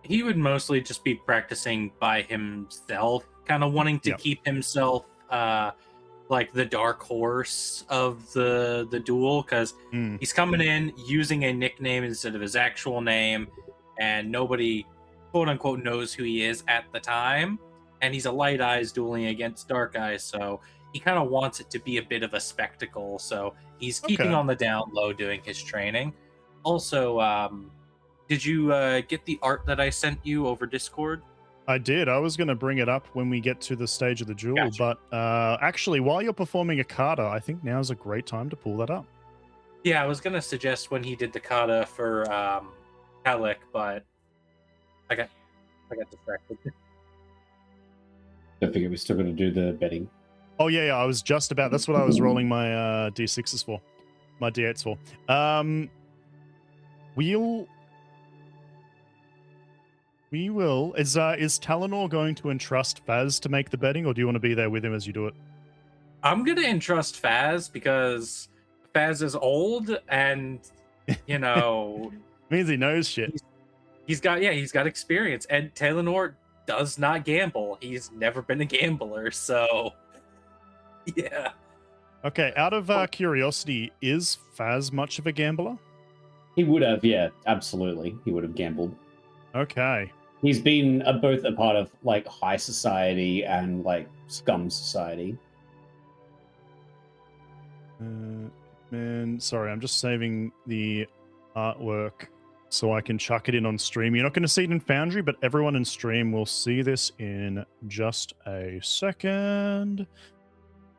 C: He would mostly just be practicing by himself, kind of wanting to keep himself like the dark horse of the duel, because he's coming in using a nickname instead of his actual name, and nobody, quote unquote, knows who he is at the time, and he's a light eyes dueling against dark eyes, so he kind of wants it to be a bit of a spectacle, so he's keeping on the down low doing his training. Also, did you get the art that I sent you over Discord?
A: I did. I was going to bring it up when we get to the stage of the duel, but actually, while you're performing a kata, I think now's a great time to pull that up.
C: Yeah, I was going to suggest when he did the kata for Alec, but I got distracted.
D: Don't forget, we're still going to do the betting.
A: Oh, yeah, I was just about... That's what I was rolling my D6s for. My D8s for. We will. Is Talanor going to entrust Faz to make the betting, or do you want to be there with him as you do it?
C: I'm gonna entrust Faz because Faz is old and
A: Means he knows shit.
C: he's got experience, and Talanor does not gamble. He's never been a gambler, so yeah.
A: Okay, out of curiosity, is Faz much of a gambler?
D: He would have, yeah, absolutely. He would have gambled.
A: Okay.
D: He's been both a part of like high society and like scum society.
A: Man, sorry, I'm just saving the artwork so I can chuck it in on stream. You're not going to see it in Foundry, but everyone in stream will see this in just a second.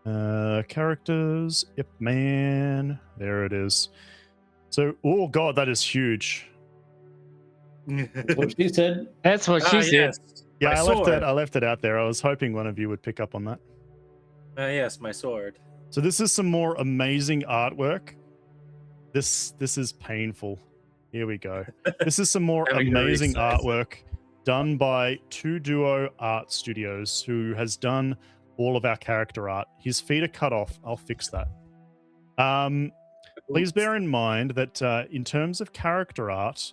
A: Characters, Ip Man, there it is. So, oh god, that is huge.
D: What she said.
B: That's what she said.
C: Yes.
A: Yeah,
C: My
A: I left it out there. I was hoping one of you would pick up on that.
C: Yes, my sword.
A: So this is some more amazing artwork. This is painful. Here we go. This is some more amazing artwork done by Two Duo Art Studios, who has done all of our character art. His feet are cut off. I'll fix that. Please bear in mind that in terms of character art,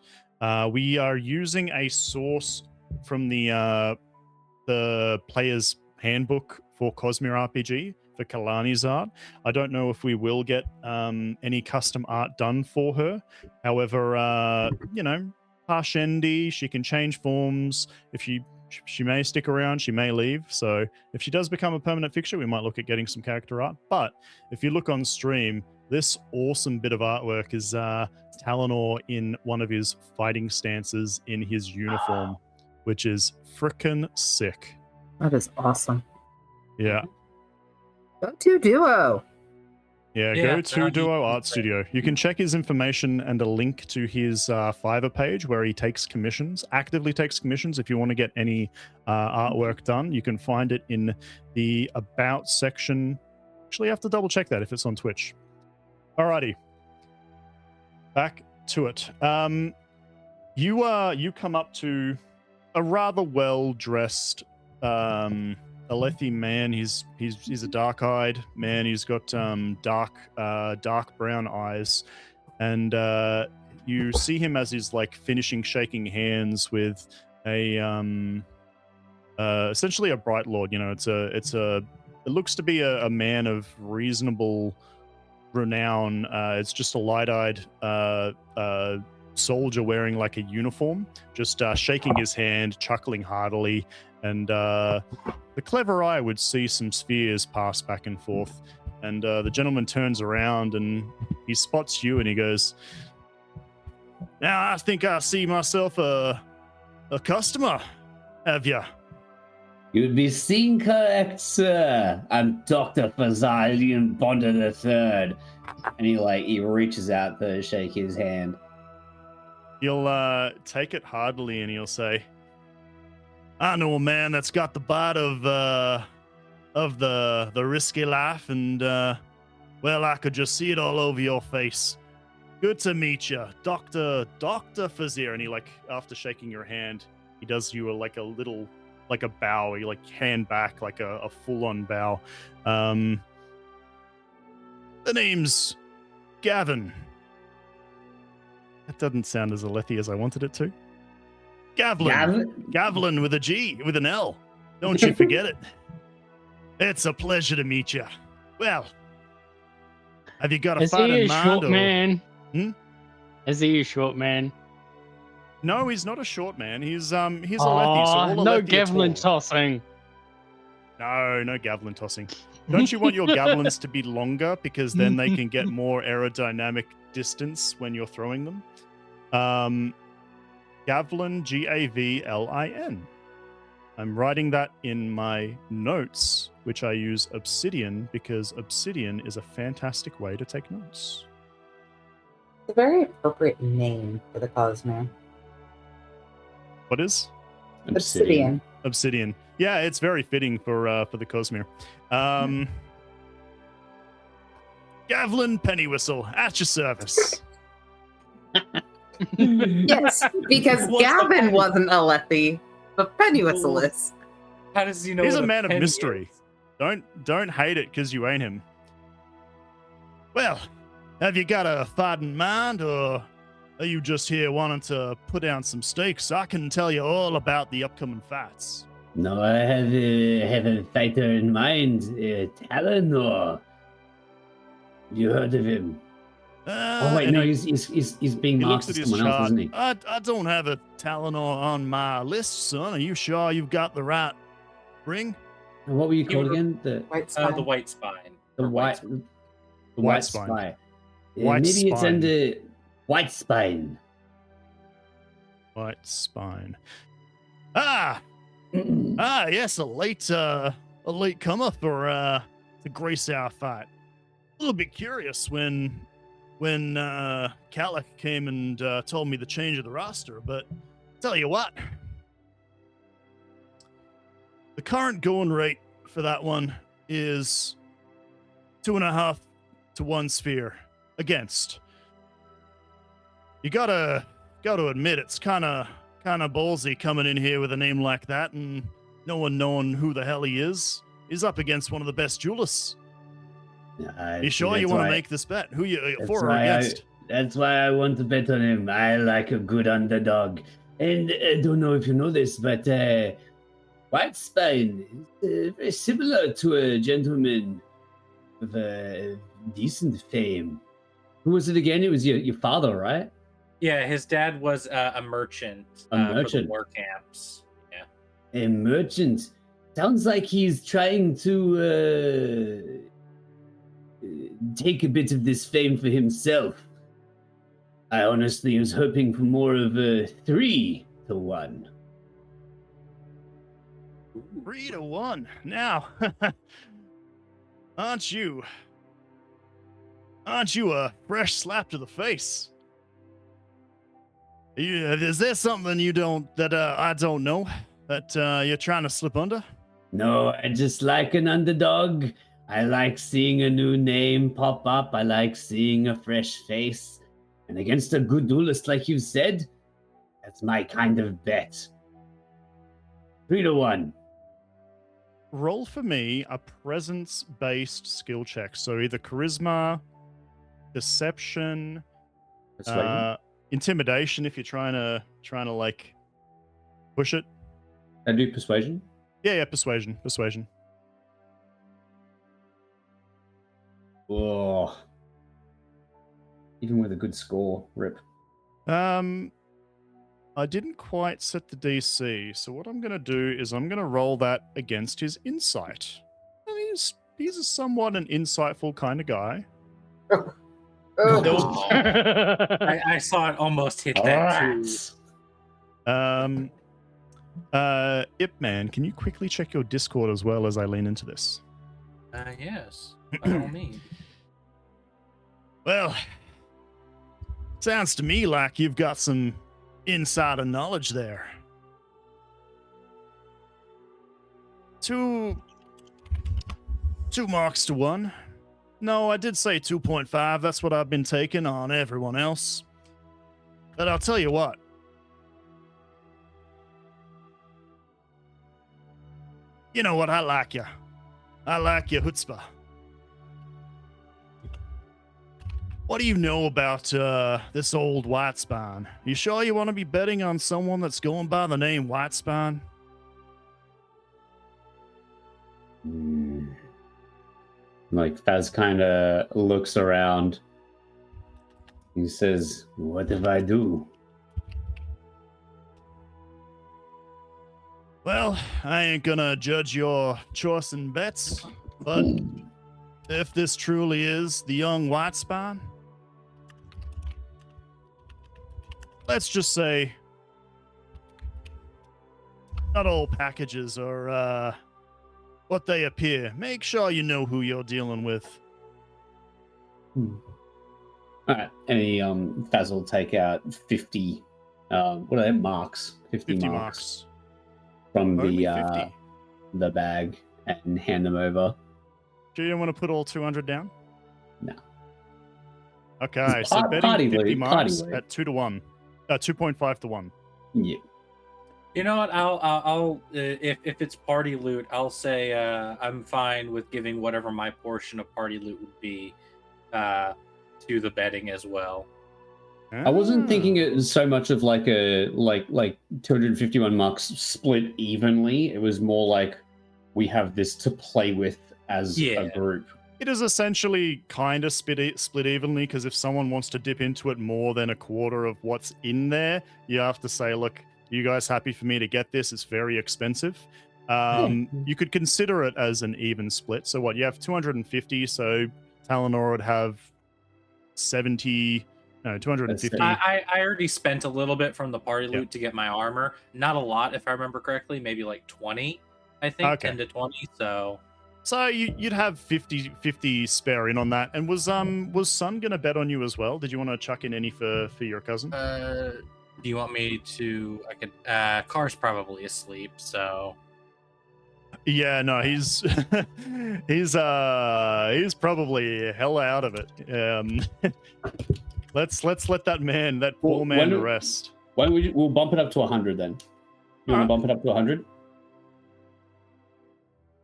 A: we are using a source from the player's handbook for Cosmere RPG for Kalani's art. I don't know if we will get any custom art done for her. However, Parshendi, she can change forms. If she may stick around, she may leave. So if she does become a permanent fixture, we might look at getting some character art. But if you look on stream, this awesome bit of artwork is Talanor in one of his fighting stances in his uniform, which is frickin' sick.
F: That is awesome.
A: Yeah.
F: Go to Duo.
A: Yeah, go to Duo Art Studio. You can check his information and a link to his Fiverr page where he takes commissions, actively takes commissions. If you want to get any artwork done, you can find it in the About section. Actually, I have to double check that if it's on Twitch. Alrighty. Back to it. You come up to a rather well-dressed Alethi man. He's a dark-eyed man. He's got dark brown eyes, and you see him as he's like finishing shaking hands with a essentially a Bright Lord. It looks to be a man of reasonable renown. It's just a light-eyed soldier wearing like a uniform, just shaking his hand, chuckling heartily, and the clever eye would see some spheres pass back and forth, and the gentleman turns around and he spots you and he goes, "Now I think I see myself a customer. Have ya?"
D: You'd be seen correct, sir. I'm Dr. Fazalian Bonder III. And he reaches out to shake his hand.
A: He'll take it heartily and he'll say, "I know a man that's got the bite of the risky life, and well, I could just see it all over your face. Good to meet you, Dr. Fazir." And he after shaking your hand, he does you a bow. He hand back like a full-on bow. The name's Gavin. That doesn't sound as Alethi as I wanted it to. Gavlin with a G, with an L. Don't you forget it. It's a pleasure to meet you. Well, have you got a fight in mind?
B: Short man? Is he a short man?
A: No, he's not a short man. He's Alethi. So all
B: no
A: Alethi
B: Gavlin tossing.
A: No Gavlin tossing. Don't you want your Gavlins to be longer, because then they can get more aerodynamic distance when you're throwing them? Gavlin, Gavlin. I'm writing that in my notes, which I use Obsidian because Obsidian is a fantastic way to take notes.
F: It's a very appropriate name for the Cosmere.
A: What is?
F: Obsidian.
A: Obsidian. Yeah, it's very fitting for the Cosmere. Gavlin Pennywhistle, at your service.
E: Yes, because
C: What's the
E: Gavin
C: penny?
E: wasn't Alethi, but Penny was
C: Ooh.
E: Alyss.
C: How does he know?
A: He's
C: what
A: a man of
C: penny
A: mystery.
C: is?
A: Don't hate it because you ain't him. Well, have you got a fight in mind, or are you just here wanting to put down some stakes? I can tell you all about the upcoming fights.
D: No, I have a fighter in mind, Talanor. You heard of him? Oh wait,
A: and
D: no,
A: he-
D: he's being
A: He
D: masked
A: looks
D: as
A: at his
D: someone else,
A: chart.
D: isn't he?
A: I don't have a Talanor on my list, son. Are you sure you've got the right ring?
D: And what were you
C: He
D: called
C: would-
D: again? The
F: White spine.
C: The white spine.
D: the
C: Or
D: white
C: spine.
D: the
A: White
D: white
A: spine.
D: spine.
A: White
D: Maybe it's
A: spine.
D: under white spine.
A: White spine. Ah, yes, a late comer for to grace our fight. A little bit curious when Kalak came and told me the change of the roster, but tell you what, the current going rate for that one is 2.5 to 1 sphere against. You gotta admit it's kind of ballsy coming in here with a name like that and no one knowing who the hell he is. He's up against one of the best duelists. You sure you want to make this bet? Who you for or against?
D: That's why I want to bet on him. I like a good underdog. And I don't know if you know this, but White Spine is very similar to a gentleman with a decent fame. Who was it again? It was your father, right?
C: Yeah, his dad was a merchant.
D: A merchant.
C: For the war camps. Yeah.
D: A merchant. Sounds like he's trying to take a bit of this fame for himself. I honestly was hoping for more of a 3 to 1.
A: 3 to 1. Now, aren't you a fresh slap to the face? Is there something I don't know that you're trying to slip under?
D: No, I just like an underdog. I like seeing a new name pop up. I like seeing a fresh face. And against a good duelist, like you said, that's my kind of bet. 3 to 1.
A: Roll for me a presence-based skill check. So either charisma, deception, intimidation if you're trying to like push it.
D: I do persuasion.
A: Yeah, persuasion.
D: Oh. Even with a good score, rip.
A: I didn't quite set the DC, so what I'm gonna do is I'm gonna roll that against his insight. And he's a somewhat an insightful kind of guy.
F: Oh,
C: I saw it almost hit that too.
A: Ip Man, can you quickly check your Discord as well as I lean into this?
C: Yes, by all means.
A: Well, sounds to me like you've got some insider knowledge there. Two marks to 1. No, I did say 2.5. That's what I've been taking on everyone else. But I'll tell you what. You know what? I like you. I like your chutzpah. What do you know about this old White Spine? You sure you want to be betting on someone that's going by the name White Spine?
D: Like Faz kind of looks around. He says, "What if I do?"
A: Well, I ain't gonna judge your choice in bets, but if this truly is the young White Spine, let's just say not all packages are what they appear. Make sure you know who you're dealing with.
D: All right, and Faz will take out 50. What are they marks? 50 marks from
A: Only 50.
D: the bag and hand them over.
A: Do you want to put all 200 down?
D: No.
A: Okay, so
D: Party
A: betting 50
D: loot,
A: marks
D: party loot.
A: at 2 to 1. 2.5 to 1.
D: Yeah.
C: You know what? I'll if it's party loot, I'll say I'm fine with giving whatever my portion of party loot would be to the betting as well.
D: I wasn't thinking it was so much of like a like 251 marks split evenly. It was more like we have this to play with as a group.
A: It is essentially kind of split evenly, because if someone wants to dip into it more than a quarter of what's in there, you have to say, look, you guys happy for me to get this? It's very expensive. You could consider it as an even split. So what, you have 250, so Talanor would have 70... No, 250.
C: I already spent a little bit from the party loot to get my armor. Not a lot, if I remember correctly. Maybe like 20, I think. Okay. 10 to 20, so
A: you'd have 50 spare in on that. And was Sun going to bet on you as well? Did you want to chuck in any for your cousin?
C: Do you want me to... I could... Kaar's probably asleep, so...
A: Yeah, no, he's he's probably hell out of it. Let's let that man, that poor man, rest.
D: We'll bump it up to 100 then. You want to bump it up to 100?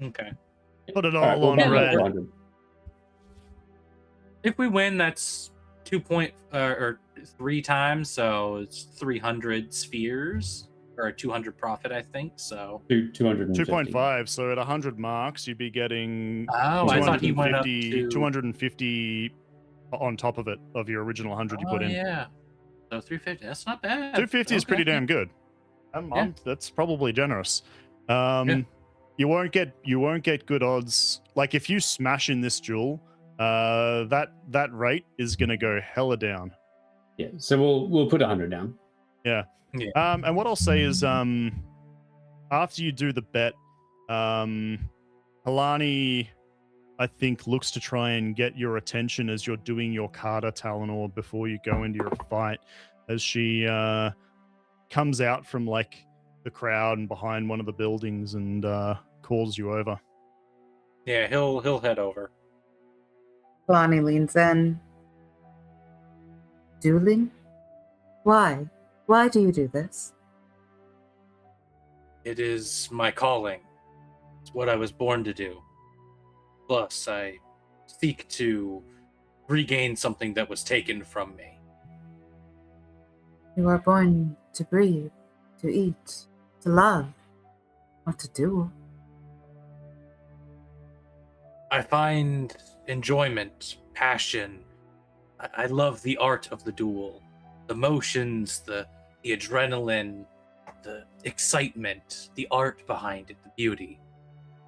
C: Okay.
A: Put it all on red.
C: If we win, that's 3 times, so it's 300 spheres or 200 profit, I think. So
A: 2.5. So at 100 marks, you'd be getting.
C: Oh, I thought he went up to
A: 250 on top of it, of your original 100 you put in.
C: Yeah. So 350. That's not bad.
A: 250 is pretty damn good. That's probably generous. You won't get good odds. Like if you smash in this duel, that rate is gonna go hella down.
D: Yeah. So we'll put 100 down.
A: Yeah. And what I'll say is, after you do the bet, Kalani, I think, looks to try and get your attention as you're doing your Kata Talanor before you go into your fight, as she comes out from like the crowd and behind one of the buildings and calls you over.
C: Yeah, he'll head over.
F: Kalani leans in. Dueling? Why? Why do you do this?
C: It is my calling. It's what I was born to do. Plus, I seek to regain something that was taken from me.
F: You are born to breathe, to eat, to love, not to duel.
C: I find enjoyment, passion. I love the art of the duel. The motions, the adrenaline, the excitement, the art behind it, the beauty.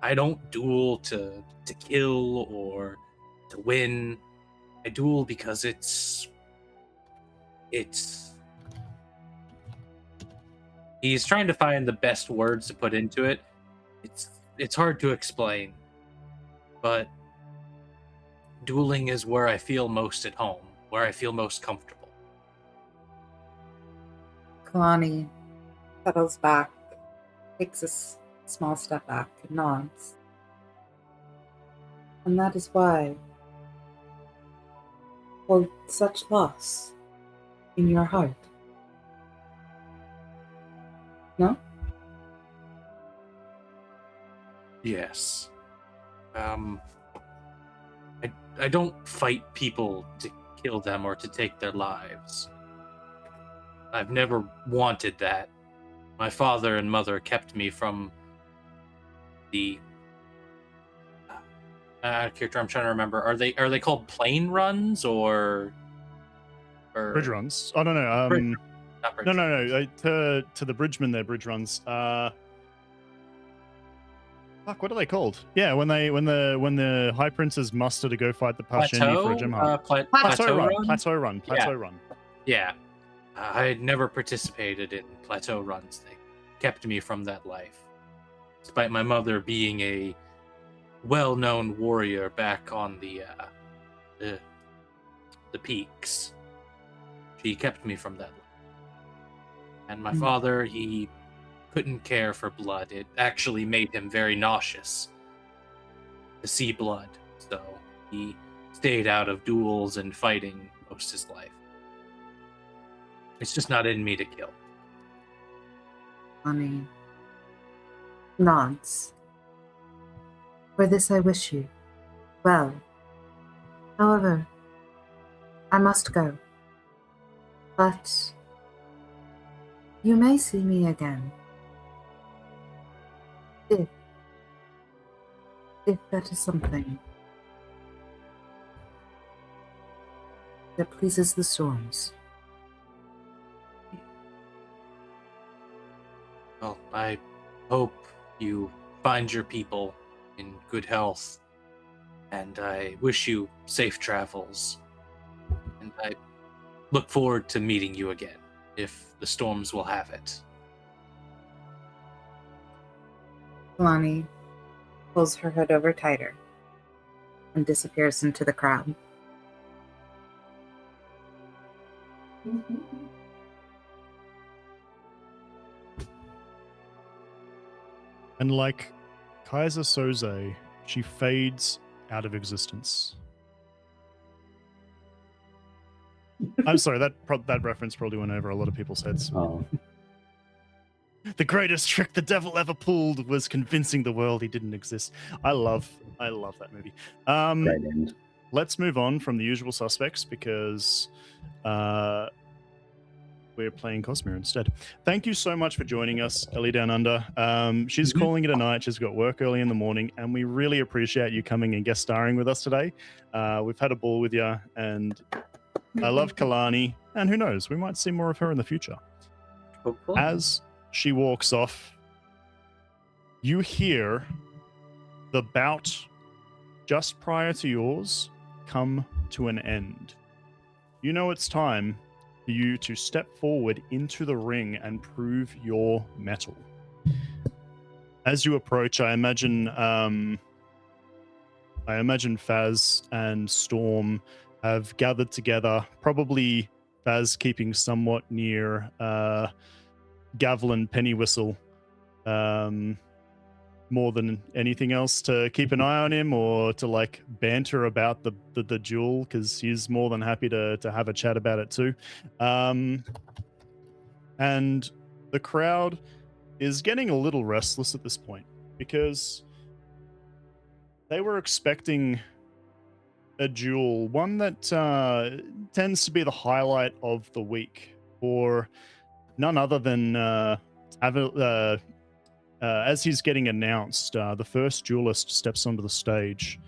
C: I don't duel to kill or to win. I duel because it's he's trying to find the best words to put into it. It's hard to explain, but dueling is where I feel most at home, where I feel most comfortable.
F: Kalani settles back, takes a small step back, and nods. And that is why, hold such loss in your heart. No?
C: Yes. I don't fight people to kill them or to take their lives. I've never wanted that. My father and mother kept me from the character. I'm trying to remember. Are they called plane runs or
A: bridge runs? Oh no. No. To the bridgemen, they're bridge runs. Fuck, what are they called? Yeah, when the high princes muster to go fight the Pasheni for a gem hunt. Plateau run.
C: Yeah. I had never participated in plateau runs. They kept me from that life. Despite my mother being a well-known warrior back on the peaks, she kept me from that life. And my father, he couldn't care for blood. It actually made him very nauseous to see blood. So he stayed out of duels and fighting most of his life. It's just not in me to kill.
F: Kalani nods. For this I wish you well. However, I must go. But you may see me again. If that is something that pleases the storms.
C: Well, I hope you find your people in good health, and I wish you safe travels. And I look forward to meeting you again, if the storms will have it.
F: Kalani pulls her hood over tighter and disappears into the crowd.
A: And like Kaiser Soze, she fades out of existence. I'm sorry, that reference probably went over a lot of people's heads.
D: Oh.
A: The greatest trick the devil ever pulled was convincing the world he didn't exist. I love that movie.
D: Great end.
A: Let's move on from the usual suspects because we're playing Cosmere instead. Thank you so much for joining us, EliDownUnder. She's calling it a night. She's got work early in the morning, and we really appreciate you coming and guest starring with us today. We've had a ball with you, and I love Calani, and who knows, we might see more of her in the future.
C: Hopefully.
A: As she walks off, you hear the bout just prior to yours come to an end. You know it's time for you to step forward into the ring and prove your mettle. As you approach, I imagine Faz and Storm have gathered together, probably Faz keeping somewhat near Gavlin Pennywhistle, more than anything else, to keep an eye on him or to like banter about the duel, because he's more than happy to have a chat about it too. And the crowd is getting a little restless at this point because they were expecting a duel, one that tends to be the highlight of the week for none other than as he's getting announced, the first duelist steps onto the stage,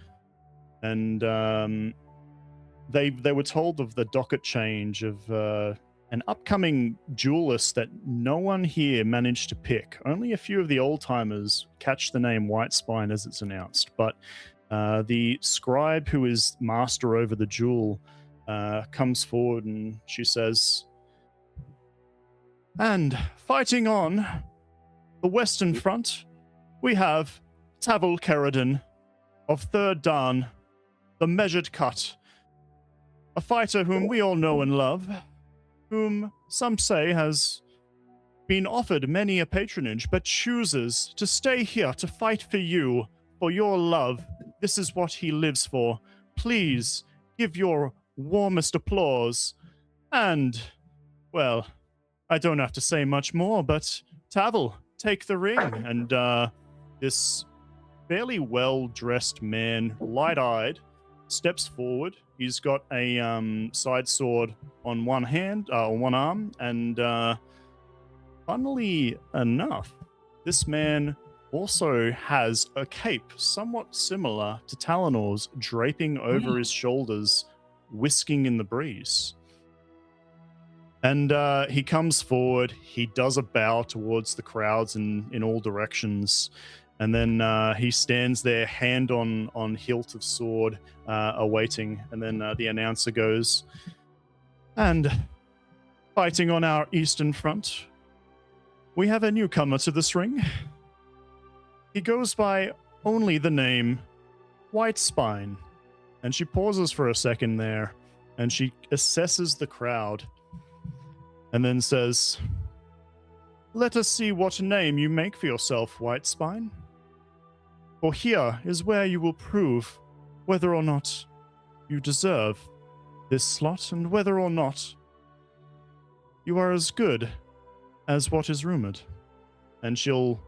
A: and they were told of the docket change of an upcoming duelist that no one here managed to pick. Only a few of the old timers catch the name Whitespine as it's announced, but the scribe who is master over the duel comes forward and she says, "And fighting on the Western Front, we have Tavil Keradin of Third Dan, the Measured Cut, a fighter whom we all know and love, whom some say has been offered many a patronage, but chooses to stay here to fight for you, for your love. This is what he lives for. Please give your warmest applause. And, well, I don't have to say much more, but Tavil, take the ring." And this fairly well-dressed man, light-eyed, steps forward. He's got a side sword on one hand, one arm, and funnily enough, this man also has a cape somewhat similar to Talanor's draping over his shoulders, whisking in the breeze. And he comes forward, he does a bow towards the crowds in all directions, and then he stands there, hand on hilt of sword, awaiting, and then the announcer goes, "And fighting on our Eastern Front, we have a newcomer to this ring. He goes by only the name Whitespine." And she pauses for a second there, and she assesses the crowd, and then says, "Let us see what name you make for yourself, Whitespine. For here is where you will prove whether or not you deserve this slot, and whether or not You are as good as what is rumored. And she'll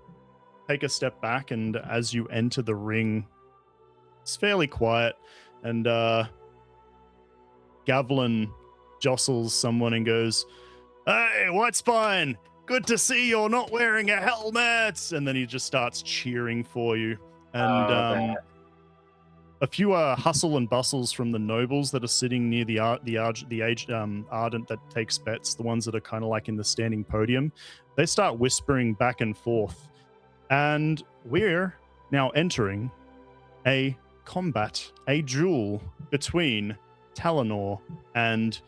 A: take a step back, and as you enter the ring, it's fairly quiet, and Gavlin jostles someone and goes, "Hey, Whitespine, good to see you're not wearing a helmet!" And then he just starts cheering for you. And a few hustle and bustles from the nobles that are sitting near the aged Ardent that takes bets, the ones that are kind of like in the standing podium, they start whispering back and forth. And we're now entering a combat, a duel between Talanor and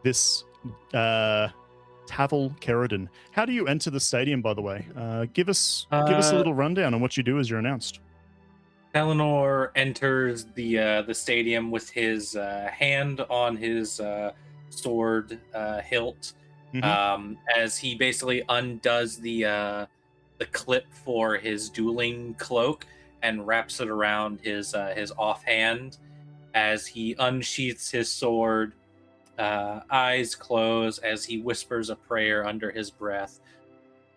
A: this Tavel Keridin. How do you enter the stadium, by the way? Give us a little rundown on what you do as you're announced.
C: Talanor enters the stadium with his hand on his sword hilt, as he basically undoes the clip for his dueling cloak and wraps it around his offhand. As he unsheaths his sword, eyes close as he whispers a prayer under his breath.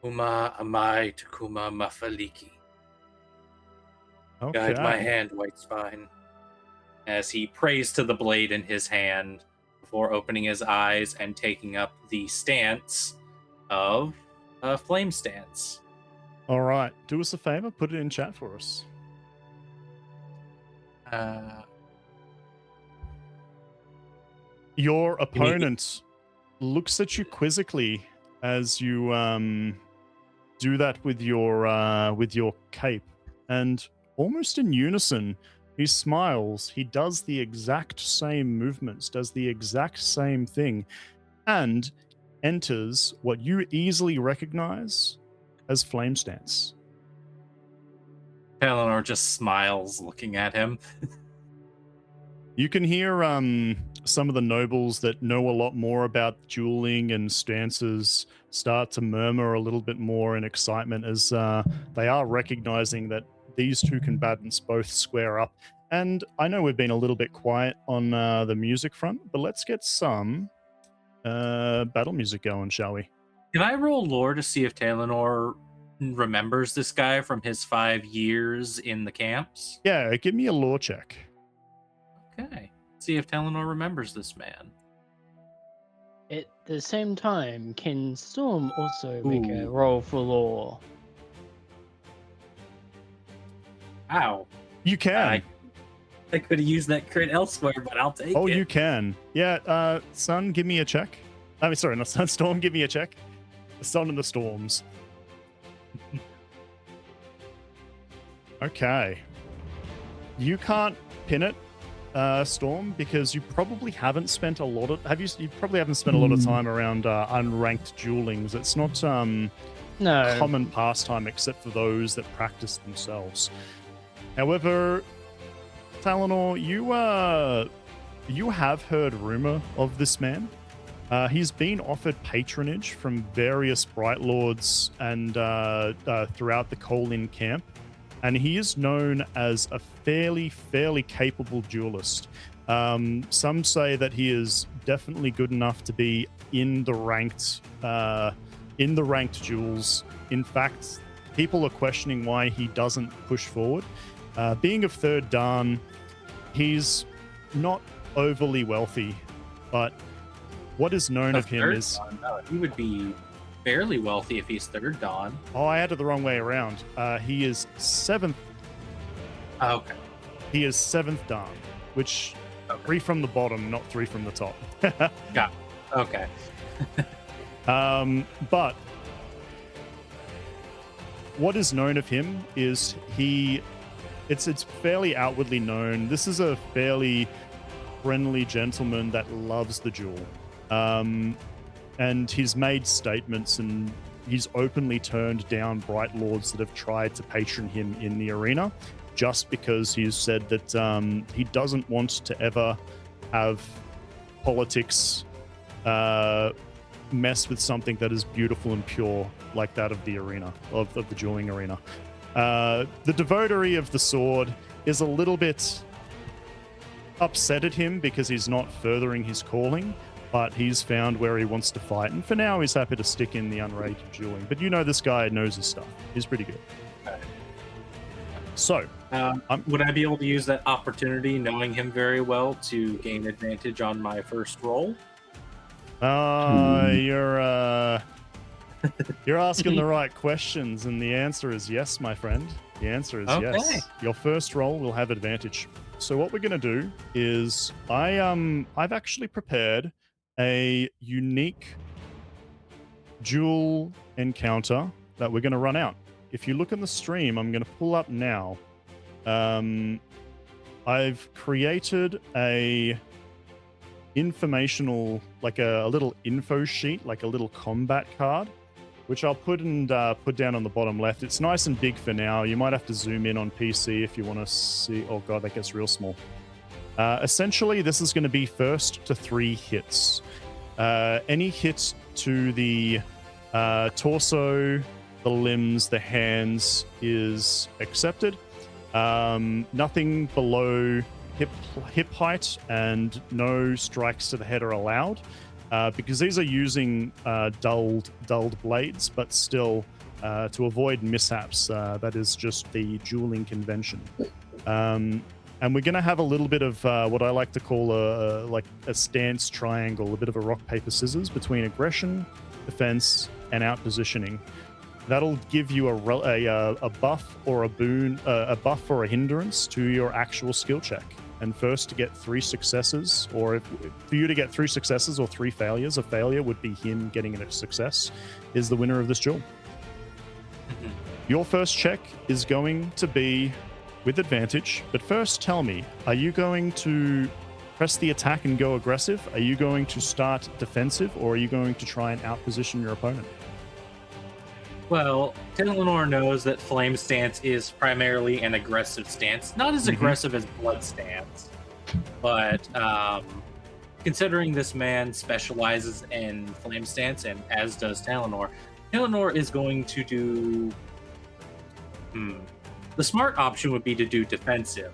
C: Kuma amai tukuma mafaliki.
A: Okay.
C: Guide my hand, Whitespine. As he prays to the blade in his hand before opening his eyes and taking up the stance of a flame stance.
A: All right. Do us a favor. Put it in chat for us. Your opponent looks at you quizzically as you do that with your cape, and almost in unison, he smiles. He does the exact same movements, does the exact same thing, and enters what you easily recognize as flame stance.
C: Talanor just smiles looking at him.
A: You can hear some of the nobles that know a lot more about dueling and stances start to murmur a little bit more in excitement as they are recognizing that these two combatants both square up. And I know we've been a little bit quiet on the music front, but let's get some battle music going, shall we?
C: Can I roll lore to see if Talanor remembers this guy from his 5 years in the camps?
A: Yeah, give me a lore check.
C: Okay. See if Talanor remembers this man.
B: At the same time, can Storm also make a
C: Ooh.
B: roll for lore?
C: Ow.
A: You can.
C: I could have used that crit elsewhere, but I'll take it.
A: Oh, you can. Yeah, Sun, give me a check. I mean, sorry, not Sun, Storm, give me a check. The Sun and the Storms. Okay. You can't pin it, Storm, because you probably haven't spent a lot of... You probably haven't spent a lot of time around unranked duelings. It's not
B: No.
A: common pastime except for those that practice themselves. However, Talanor, you have heard rumor of this man. He's been offered patronage from various Bright Lords and throughout the Colin camp, and he is known as a fairly capable duelist. Some say that he is definitely good enough to be in the ranked duels. In fact, people are questioning why he doesn't push forward. Being of third Dan, he's not overly wealthy, but what is known of him is...
C: No, he would be fairly wealthy if he's third Dan.
A: Oh, I had it the wrong way around. He is 7th.
C: Oh, okay.
A: He is 7th Dan, which 3 from the bottom, not 3 from the top.
C: Yeah. Okay.
A: But what is known of him is it's fairly outwardly known. This is a fairly friendly gentleman that loves the duel. And he's made statements and he's openly turned down Bright Lords that have tried to patron him in the arena just because he's said that he doesn't want to ever have politics mess with something that is beautiful and pure like that of the arena, of the dueling arena. The devotee of the sword is a little bit upset at him because he's not furthering his calling, but he's found where he wants to fight, and for now he's happy to stick in the unrated dueling. But you know this guy knows his stuff. He's pretty good. So,
C: would I be able to use that opportunity, knowing him very well, to gain advantage on my first roll?
A: You're asking the right questions, and the answer is yes, my friend. The answer is yes. Your first roll will have advantage. So what we're going to do is I've actually prepared a unique duel encounter that we're going to run out. If you look in the stream, I'm going to pull up now. I've created a informational, like a little info sheet, like a little combat card, which I'll put down on the bottom left. It's nice and big for now. You might have to zoom in on PC if you want to see. Oh god, that gets real small. Essentially, this is going to be first to 3 hits. Any hit to the torso, the limbs, the hands is accepted. Nothing below hip height and no strikes to the head are allowed, because these are using dulled blades, but still to avoid mishaps. That is just the dueling convention. And we're going to have a little bit of what I like to call a stance triangle, a bit of a rock paper scissors between aggression, defense, and out positioning. That'll give you a buff or a boon, a buff or a hindrance to your actual skill check. And first to get 3 successes, or for you to get 3 successes or 3 failures, a failure would be him getting a success, is the winner of this duel. Your first check is going to be with advantage, but first tell me, are you going to press the attack and go aggressive? Are you going to start defensive, or are you going to try and outposition your opponent?
C: Well, Talanor knows that Flame Stance is primarily an aggressive stance. Not as aggressive as Blood Stance, but considering this man specializes in Flame Stance, and as does Talanor, Talanor is going to do... The smart option would be to do defensive,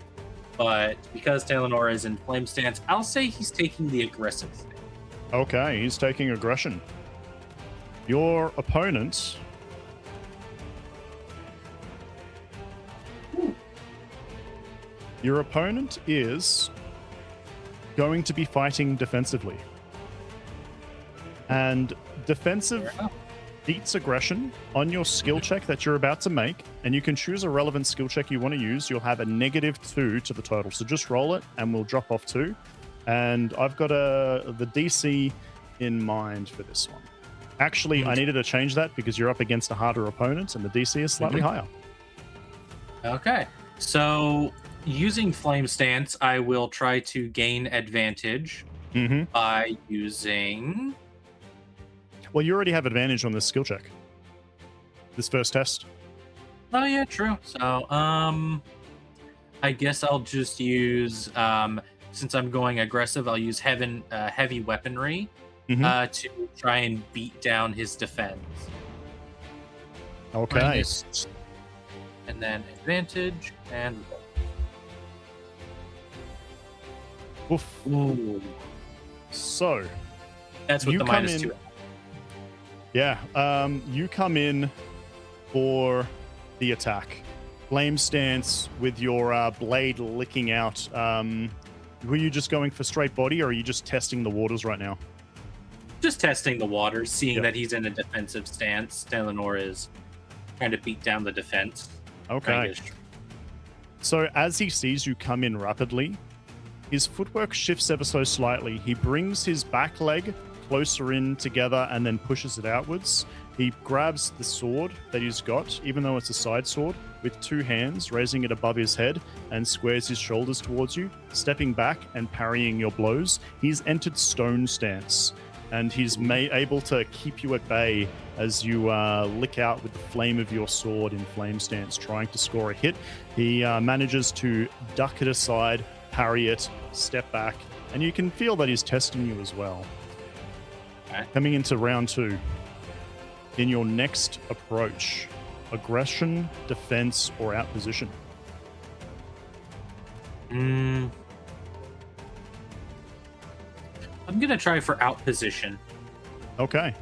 C: but because Talanor is in Flame Stance, I'll say he's taking the aggressive stance.
A: Okay, he's taking aggression. Your opponent... Your opponent is going to be fighting defensively. And defensive beats aggression on your skill check that you're about to make, and you can choose a relevant skill check you want to use. You'll have a -2 to the total. So just roll it and we'll drop off 2. And I've got the DC in mind for this one. Actually, I needed to change that because you're up against a harder opponent and the DC is slightly higher.
C: Okay, so using Flame Stance, I will try to gain advantage by using...
A: Well, you already have advantage on this skill check. This first test.
C: Oh, yeah, true. So, I guess I'll just use... since I'm going aggressive, I'll use heavy weaponry to try and beat down his defense.
A: Okay.
C: And then advantage and...
A: Oof.
C: Ooh.
A: So...
C: That's with the -2.
A: Yeah, you come in for the attack. Flame Stance with your blade licking out. Were you just going for straight body, or are you just testing the waters right now?
C: Just testing the waters, seeing that he's in a defensive stance. Talanor is trying to beat down the defense.
A: Okay. So as he sees you come in rapidly, his footwork shifts ever so slightly. He brings his back leg closer in together and then pushes it outwards. He grabs the sword that he's got, even though it's a side sword, with 2 hands, raising it above his head, and squares his shoulders towards you, stepping back and parrying your blows. He's entered stone stance, and he's able to keep you at bay as you lick out with the flame of your sword in flame stance, trying to score a hit. He manages to duck it aside, parry it, step back, and you can feel that he's testing you as well. Coming into round 2, in your next approach, aggression, defense, or outposition.
C: I'm gonna try for outposition.
A: Okay.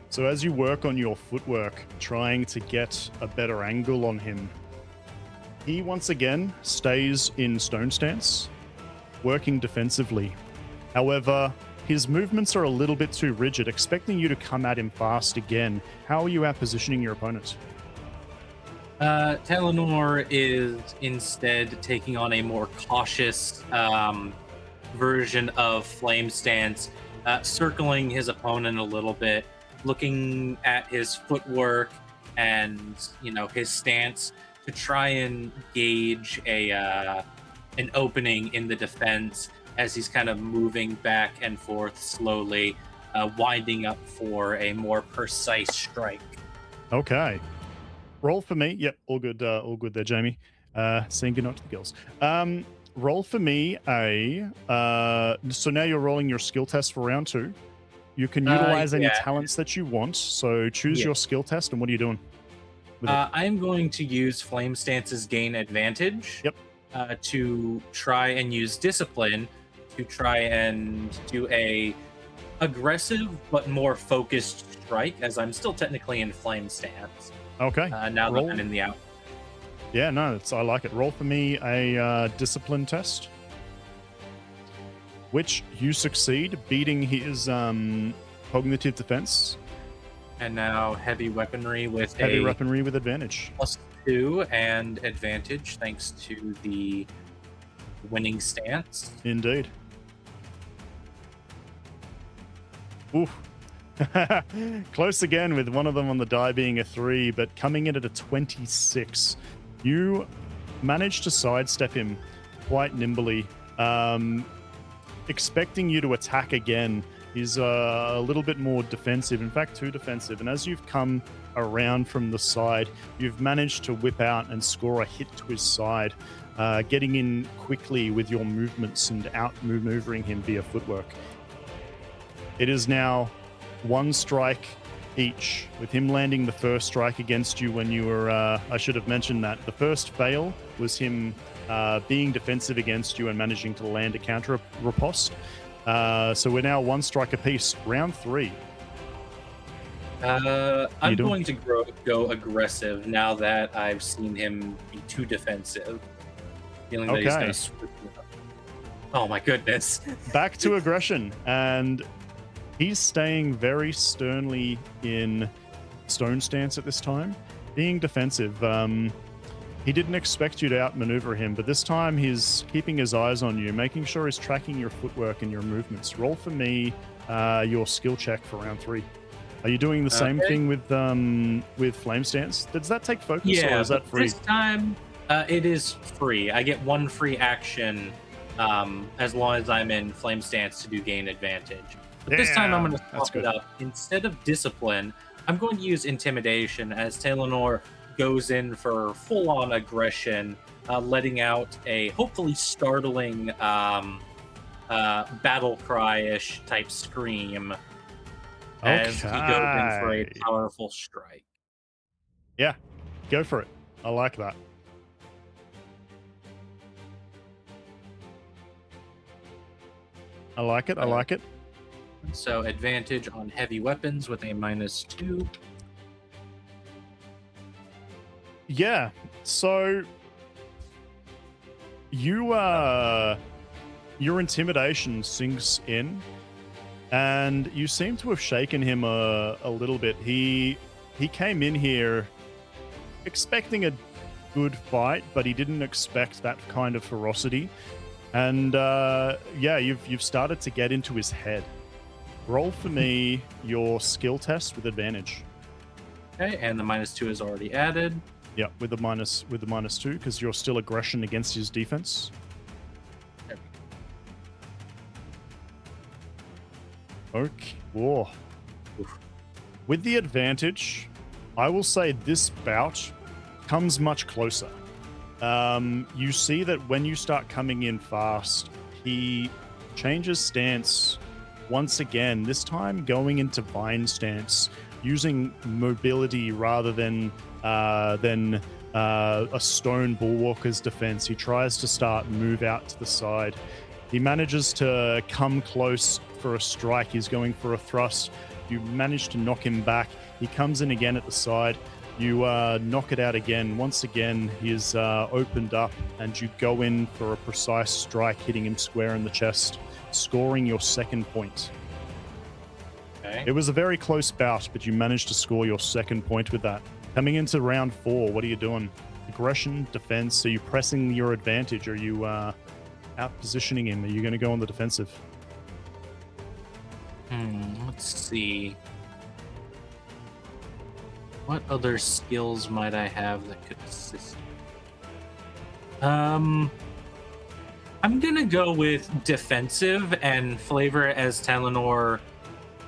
A: So as you work on your footwork, trying to get a better angle on him, he once again stays in stone stance, working defensively. However, his movements are a little bit too rigid, expecting you to come at him fast again. How are you outpositioning your opponent?
C: Talanor is instead taking on a more cautious version of flame stance, circling his opponent a little bit, looking at his footwork and his stance to try and gauge an opening in the defense as he's kind of moving back and forth slowly, winding up for a more precise strike.
A: Okay. Roll for me. Yep, all good there, Jamie. Saying goodnight to the girls. Roll for me so now you're rolling your skill test for round 2. You can utilize any talents that you want, so choose your skill test, and what are you doing?
C: I'm going to use Flame Stance's gain advantage.
A: Yep.
C: To try and use discipline to try and do a aggressive but more focused strike, as I'm still technically in flame stance.
A: Okay.
C: Now that I'm in the out.
A: Yeah, no, I like it. Roll for me a discipline test, which you succeed, beating his cognitive defense.
C: And now heavy weaponry with
A: advantage.
C: +2 and advantage thanks to the winning stance.
A: Indeed. Oof. Close again, with one of them on the die being a 3, but coming in at a 26. You managed to sidestep him quite nimbly, expecting you to attack again. He's a little bit more defensive, in fact, too defensive. And as you've come around from the side, you've managed to whip out and score a hit to his side, getting in quickly with your movements and out-maneuvering him via footwork. It is now 1 strike each, with him landing the first strike against you when you were, I should have mentioned that. The first fail was him being defensive against you and managing to land a counter riposte. So we're now 1 strike apiece. Round 3.
C: I'm going to go aggressive now that I've seen him be too defensive. Feeling that he's going to swoop me up. Oh my goodness.
A: Back to aggression, and he's staying very sternly in stone stance at this time, being defensive. He didn't expect you to outmaneuver him, but this time he's keeping his eyes on you, making sure he's tracking your footwork and your movements. Roll for me your skill check for round 3. Are you doing the same thing with flame stance? Does that take focus, or is that free?
C: This time it is free. I get 1 free action as long as I'm in flame stance to do gain advantage. But this time I'm going to swap it up. Instead of discipline, I'm going to use intimidation as Talanor goes in for full-on aggression, letting out a hopefully startling battle cry-ish type scream as he goes in for a powerful strike.
A: Yeah, go for it. I like that. I like it.
C: So advantage on heavy weapons with a -2.
A: Yeah, so your intimidation sinks in, and you seem to have shaken him a little bit. He came in here expecting a good fight, but he didn't expect that kind of ferocity. And you've started to get into his head. Roll for me your skill test with advantage.
C: Okay, and the -2 is already added.
A: Yeah, with the -2, because you're still aggression against his defense. Okay. Whoa. With the advantage, I will say this bout comes much closer. You see that when you start coming in fast, he changes stance once again, this time going into vine stance, using mobility rather than a stone bulwarker's defense. He tries to move out to the side. He manages to come close for a strike. He's going for a thrust. You manage to knock him back. He comes in again at the side. You knock it out again. Once again, he's opened up, and you go in for a precise strike, hitting him square in the chest, scoring your 2nd point.
C: Okay.
A: It was a very close bout, but you managed to score your 2nd point with that. Coming into round 4, what are you doing? Aggression, defense. Are you pressing your advantage? Are you out positioning him? Are you going to go on the defensive?
C: Let's see. What other skills might I have that could assist? I'm gonna go with defensive and flavor it as Talanor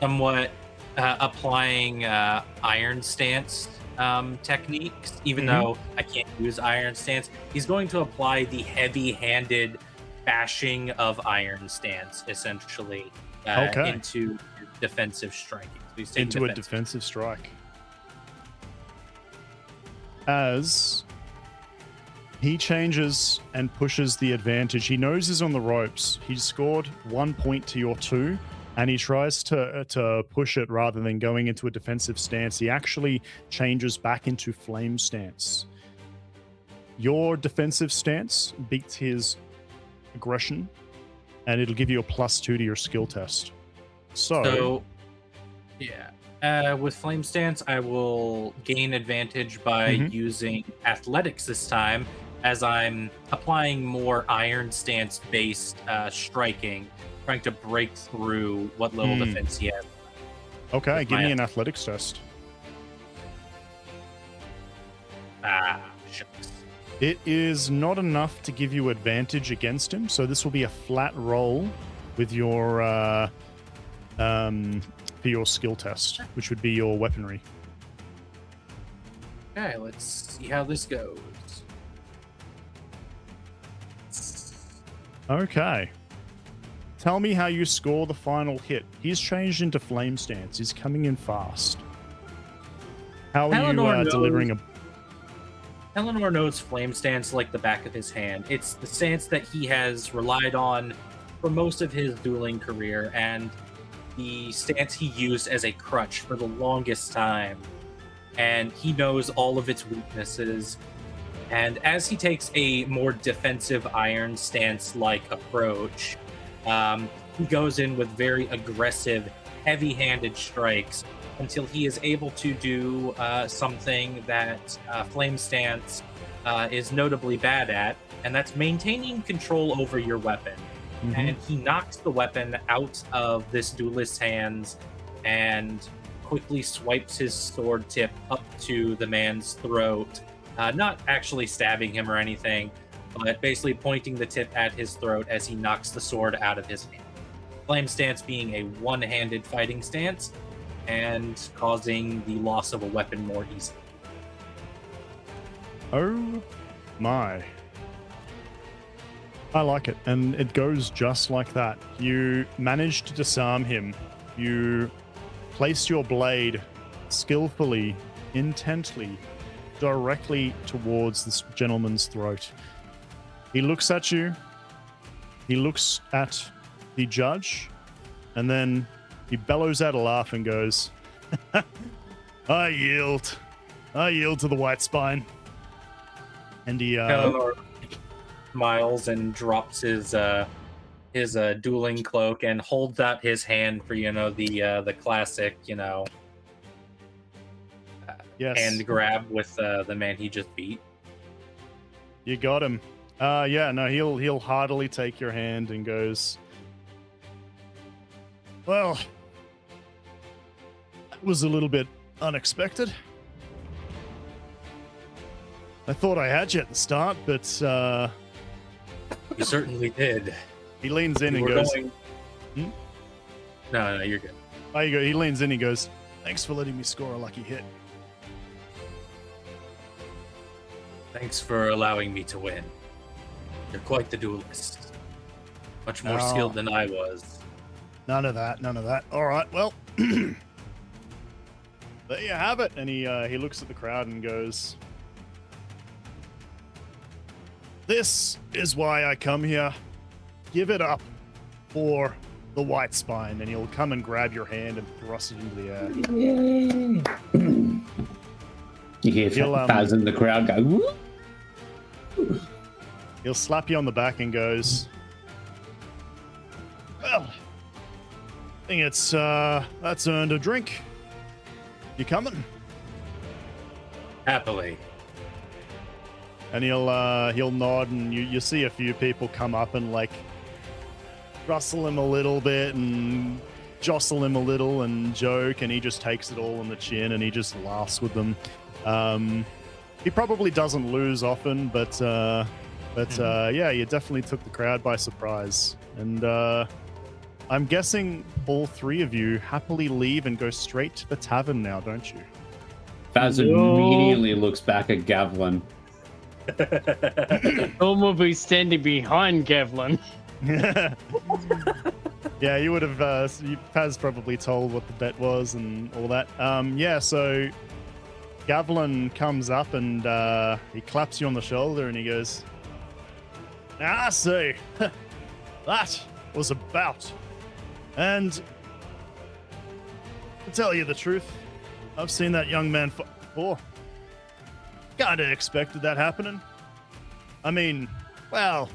C: somewhat applying Iron Stance techniques, even though I can't use Iron Stance. He's going to apply the heavy-handed bashing of Iron Stance, essentially, into defensive striking. So
A: into a defensive strike. As he changes and pushes the advantage, he knows he's on the ropes. He's scored 1 point to your 2, and he tries to push it rather than going into a defensive stance. He actually changes back into flame stance. Your defensive stance beats his aggression, and it'll give you a +2 to your skill test. So
C: yeah. With Flame Stance, I will gain advantage by using Athletics this time, as I'm applying more Iron Stance-based striking, trying to break through what little defense he has.
A: Okay, give me an Athletics test.
C: Shucks.
A: It is not enough to give you advantage against him, so this will be a flat roll with your for your skill test, which would be your weaponry.
C: Okay, let's see how this goes.
A: Okay. Tell me how you score the final hit. He's changed into flame stance. He's coming in fast. How are you delivering a...
C: Talanor knows Flame Stance like the back of his hand. It's the stance that he has relied on for most of his dueling career, and the stance he used as a crutch for the longest time. And he knows all of its weaknesses. And as he takes a more defensive Iron Stance-like approach, he goes in with very aggressive, heavy-handed strikes until he is able to do something that Flame Stance is notably bad at, and that's maintaining control over your weapon. And he knocks the weapon out of this duelist's hands and quickly swipes his sword tip up to the man's throat, not actually stabbing him or anything, but basically pointing the tip at his throat as he knocks the sword out of his hand. Flame Stance being a one-handed fighting stance and causing the loss of a weapon more easily.
A: Oh my. I like it, and it goes just like that. You manage to disarm him. You place your blade skillfully, intently, directly towards this gentleman's throat. He looks at you. He looks at the judge, and then he bellows out a laugh and goes, I yield. I yield to the white spine. And he
C: smiles and drops his dueling cloak and holds out his hand for the classic
A: yes,
C: hand grab with the man he just beat.
A: You got him. He'll heartily take your hand and goes, well, that was a little bit unexpected. I thought I had you at the start, but
C: You certainly did.
A: He leans in and goes,
C: No, you're good.
A: Oh, you go. He leans in and goes, thanks for letting me score a lucky hit.
C: Thanks for allowing me to win. You're quite the duelist. Much more skilled than I was.
A: None of that. All right, well, there you have it. And he looks at the crowd and goes, this is why I come here. give it up for the white spine, and he'll come and grab your hand and thrust it into the air.
D: You hear Faz in the crowd go, whoop.
A: He'll slap you on the back and goes, well, I think that's earned a drink. You coming?
C: Happily.
A: And he'll nod, and you see a few people come up and like rustle him a little bit and jostle him a little and joke, and he just takes it all on the chin and he just laughs with them. He probably doesn't lose often, but yeah, you definitely took the crowd by surprise. And I'm guessing all three of you happily leave and go straight to the tavern now, don't you?
D: Faz immediately looks back at Gavlin.
B: Storm will be standing behind Gavlin.
A: Yeah, you would have. Paz probably told what the bet was and all that. Yeah, so Gavlin comes up and he claps you on the shoulder and he goes, "I see, that was a bout. And to tell you the truth, I've seen that young man fight before. Kinda expected that happening. I mean, well,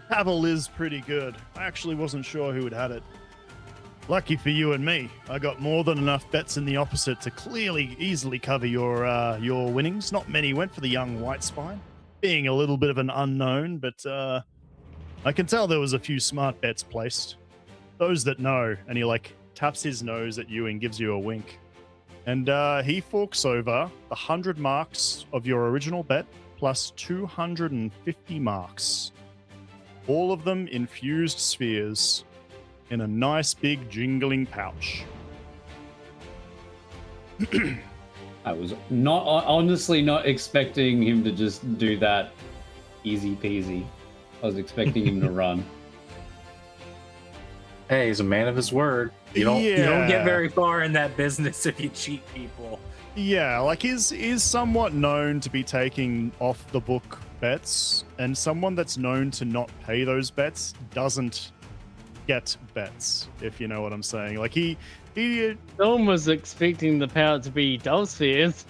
A: Pavel is pretty good. I actually wasn't sure who had it. Lucky for you and me, I got more than enough bets in the opposite to easily cover your winnings. Not many went for the young white spine, being a little bit of an unknown, but I can tell there was a few smart bets placed. Those that know," and he like taps his nose at you and gives you a wink. And he forks over the 100 marks of your original bet plus 250 marks. All of them infused spheres in a nice big jingling pouch.
D: I was honestly not expecting him to just do that easy peasy. I was expecting him to run.
C: Hey, he's a man of his word. You don't get very far in that business if you cheat people.
A: Yeah, like he's somewhat known to be taking off the book bets, and someone that's known to not pay those bets doesn't get bets, if you know what I'm saying. Like he
B: Storm was expecting the power to be dull spheres.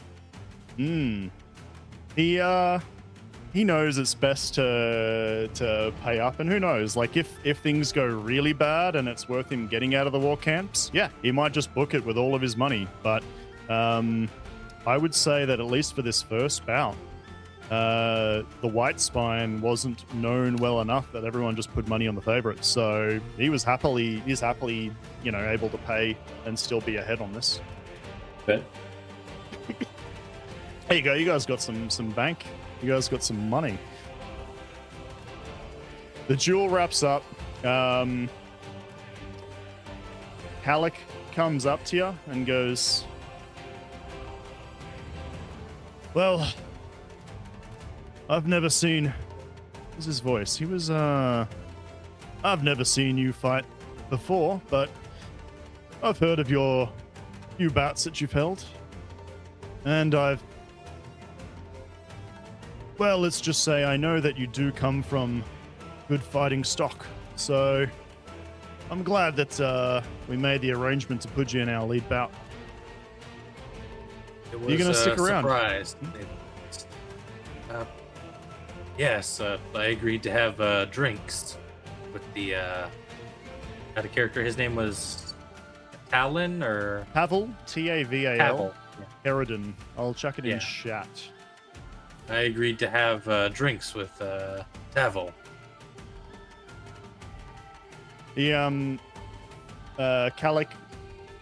A: He knows it's best to pay up, and who knows, like if things go really bad and it's worth him getting out of the war camps, yeah, he might just book it with all of his money. But I would say that at least for this first bout, the white spine wasn't known well enough that everyone just put money on the favorite. So he's happily, able to pay and still be ahead on this.
D: Bet.
A: There you go. You guys got some bank. You guys got some money. The duel wraps up. Halleck comes up to you and goes, "Well, I've never seen..." What's his voice? He was, "I've never seen you fight before, but I've heard of your few bouts that you've held. And well, let's just say I know that you do come from good fighting stock. So I'm glad that we made the arrangement to put you in our lead bout.
C: It
A: You're going to stick around?"
C: Surprise. Yes, I agreed to have drinks with the had a character. His name was Talon or
A: Pavel, Taval,
C: Pavel.
A: Eridan. I'll chuck it in
C: Yeah.
A: chat.
C: I agreed to have drinks with Tavel.
A: The Kallik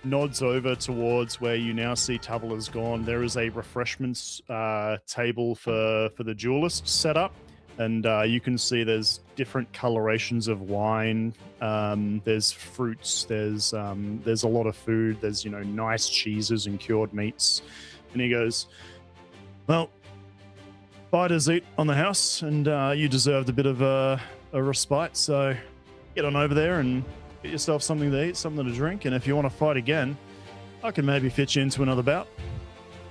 A: nods over towards where you now see Tavel has gone. There is a refreshments table for the duelists set up, and you can see there's different colorations of wine. There's fruits. There's a lot of food. There's nice cheeses and cured meats. And he goes, "Well, fighters eat on the house, and you deserved a bit of a respite. So get on over there and get yourself something to eat, something to drink, and if you want to fight again, I can maybe fit you into another bout.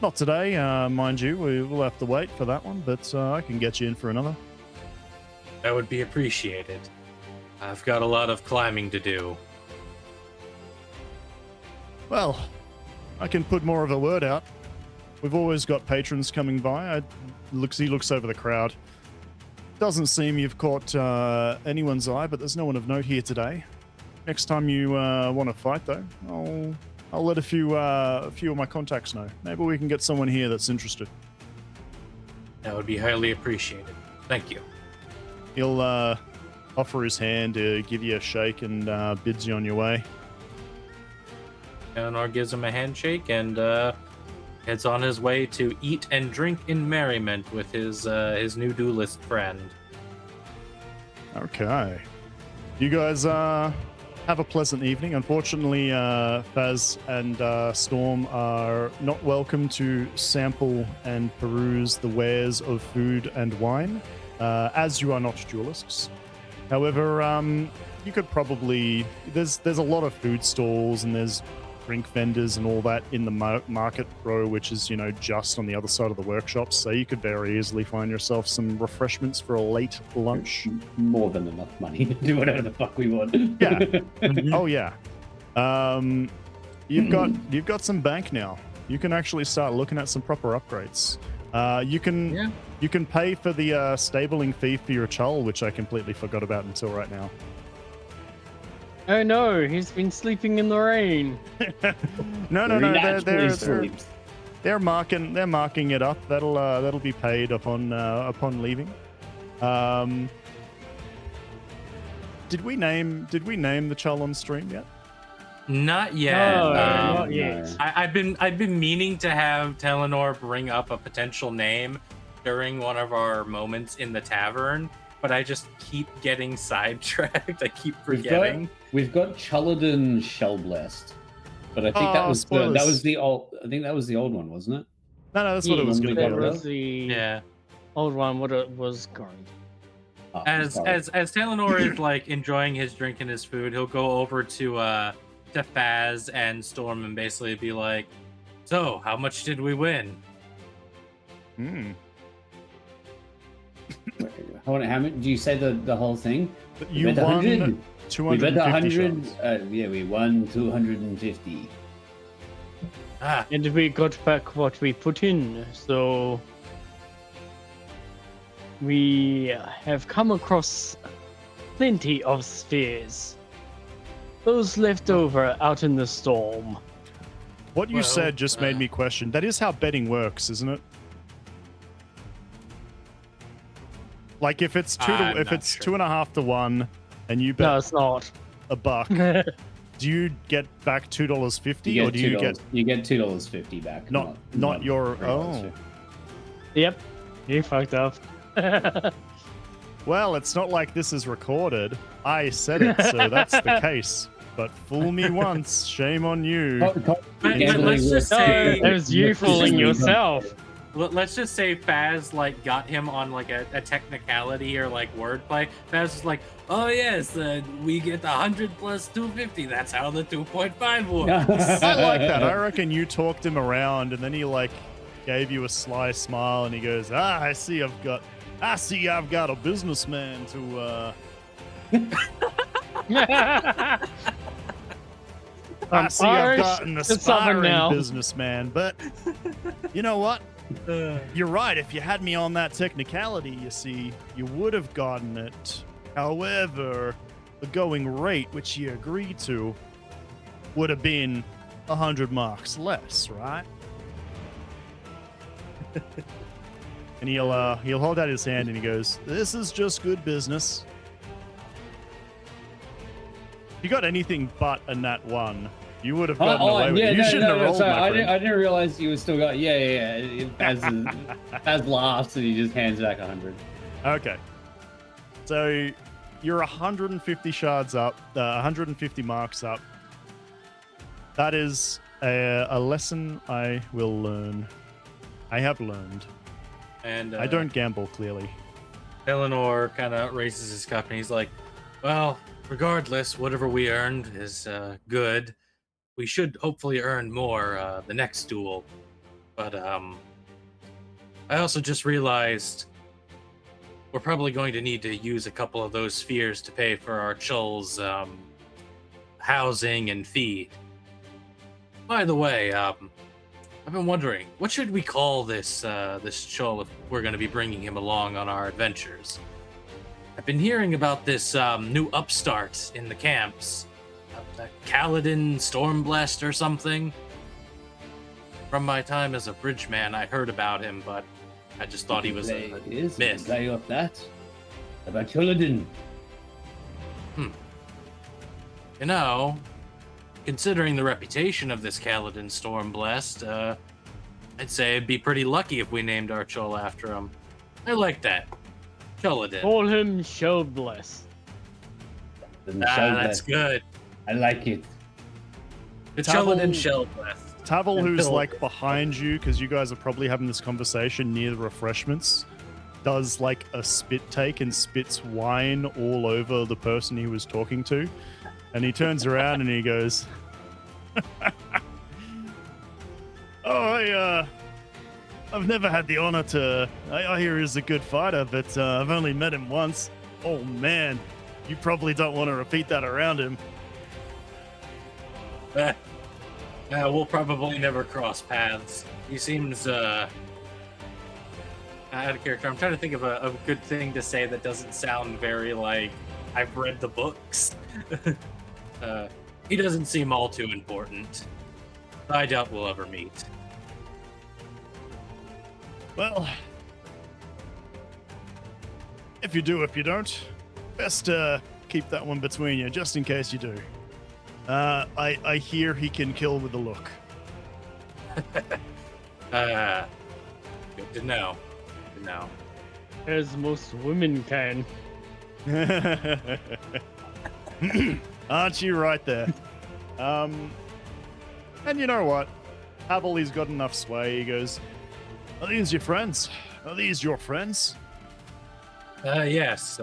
A: Not today, mind you. We'll have to wait for that one, but I can get you in for another."
C: That would be appreciated. I've got a lot of climbing to do.
A: Well, I can put more of a word out. We've always got patrons coming by. He looks over the crowd. Doesn't seem you've caught anyone's eye, but there's no one of note here today. Next time you want to fight, though, I'll let a few of my contacts know. Maybe we can get someone here that's interested.
C: That would be highly appreciated. Thank you.
A: He'll offer his hand to give you a shake and bids you on your way.
C: Talanor gives him a handshake and heads on his way to eat and drink in merriment with his new duelist friend.
A: Okay. You guys have a pleasant evening. Unfortunately, Faz and Storm are not welcome to sample and peruse the wares of food and wine, as you are not duelists. However, you could probably... There's a lot of food stalls and there's drink vendors and all that in the market row, which is, just on the other side of the workshops. So you could very easily find yourself some refreshments for a late lunch.
D: More than enough money to do whatever the fuck we want.
A: Yeah. Oh yeah. You've got some bank now. You can actually start looking at some proper upgrades. You can pay for the stabling fee for your chull, which I completely forgot about until right now.
B: Oh no, he's been sleeping in the rain.
A: No. They're marking it up. That'll be paid upon leaving. Did we name the chull on stream yet?
C: Not yet.
B: No, not yet.
C: I've been meaning to have Talanor bring up a potential name during one of our moments in the tavern, but I just keep getting sidetracked. I keep forgetting.
D: We've got Chulladin Shellblessed, but I think that was the old. I think that was the old one, wasn't it?
A: No, that's what it was going to
B: That
A: be.
B: was the old one. What it was going.
C: As Talanor is like enjoying his drink and his food, he'll go over to Faz and Storm and basically be like, "So, how much did we win?"
D: Hold on, how much? Do you say the whole thing?
A: You won 250
D: We bet 100.
A: shots.
D: We won 250.
B: And we got back what we put in, so we have come across plenty of spheres. Those left over out in the storm.
A: What you said just made me question. That is how betting works, isn't it? Like if it's 2.5 to 1, and you bet
B: No, it's not.
A: $1, do you get back $2.50, or do you get
D: $2.50 back?
A: not your
D: $3.50.
B: Yep, you fucked up.
A: Well, it's not like this is recorded. I said it, so that's the case. But fool me once, shame on you.
C: Let's just say
B: It was you fooling yourself.
C: Let's just say Faz got him on a technicality or wordplay. Faz is like, oh yes, we get 100 plus 250. That's how the 2.5 works.
A: I like that. I reckon you talked him around, and then he gave you a sly smile, and he goes, I see I've got a businessman to I see I've got an aspiring businessman, but you know what? You're right. If you had me on that technicality, you see, you would have gotten it. However, the going rate, which you agreed to, would have been 100 marks less, right? And he'll hold out his hand and he goes, "This is just good business." You got anything but a nat 1. You would have gotten away with it. You shouldn't have rolled, my friend.
D: I didn't realize you still got. As laughs and he just hands back 100.
A: Okay. So you're 150 shards up, 150 marks up. That is a lesson I will learn. I have learned.
C: And
A: I don't gamble, clearly.
C: Eleanor kind of raises his cup and he's like, well, regardless, whatever we earned is good. We should hopefully earn more the next duel. But I also just realized we're probably going to need to use a couple of those spheres to pay for our Chull's housing and feed. By the way, I've been wondering, what should we call this Chull if we're going to be bringing him along on our adventures? I've been hearing about this new upstart in the camps, Kaladin Stormblast or something. From my time as a bridge man, I heard about him, but I just thought he was a myth.
D: Play off that. About Kaladin.
C: You know, considering the reputation of this Kaladin Stormblast, I'd say it'd be pretty lucky if we named our Chull after him. I like that. Kaladin.
B: Call him Showbless.
C: That's good.
D: I like it.
C: The Kaladin Shellblast.
A: Tavel, who's like behind you, because you guys are probably having this conversation near the refreshments, does like a spit take and spits wine all over the person he was talking to. And he turns around and he goes, "Oh, I've never had the honor to. I hear he's a good fighter, but I've only met him once. Oh man, you probably don't want to repeat that around him."
C: We'll probably never cross paths. He seems out of character. I'm trying to think of a good thing to say that doesn't sound very like I've read the books. He doesn't seem all too important. I doubt we'll ever meet.
A: Well, if you do, if you don't, best keep that one between you, just in case you do. I hear he can kill with a look.
C: Good to know. Good to know.
B: As most women can.
A: Aren't you right there? And you know what? Havel, got enough sway. He goes, "Are these your friends? Are these your friends?"
C: Yes.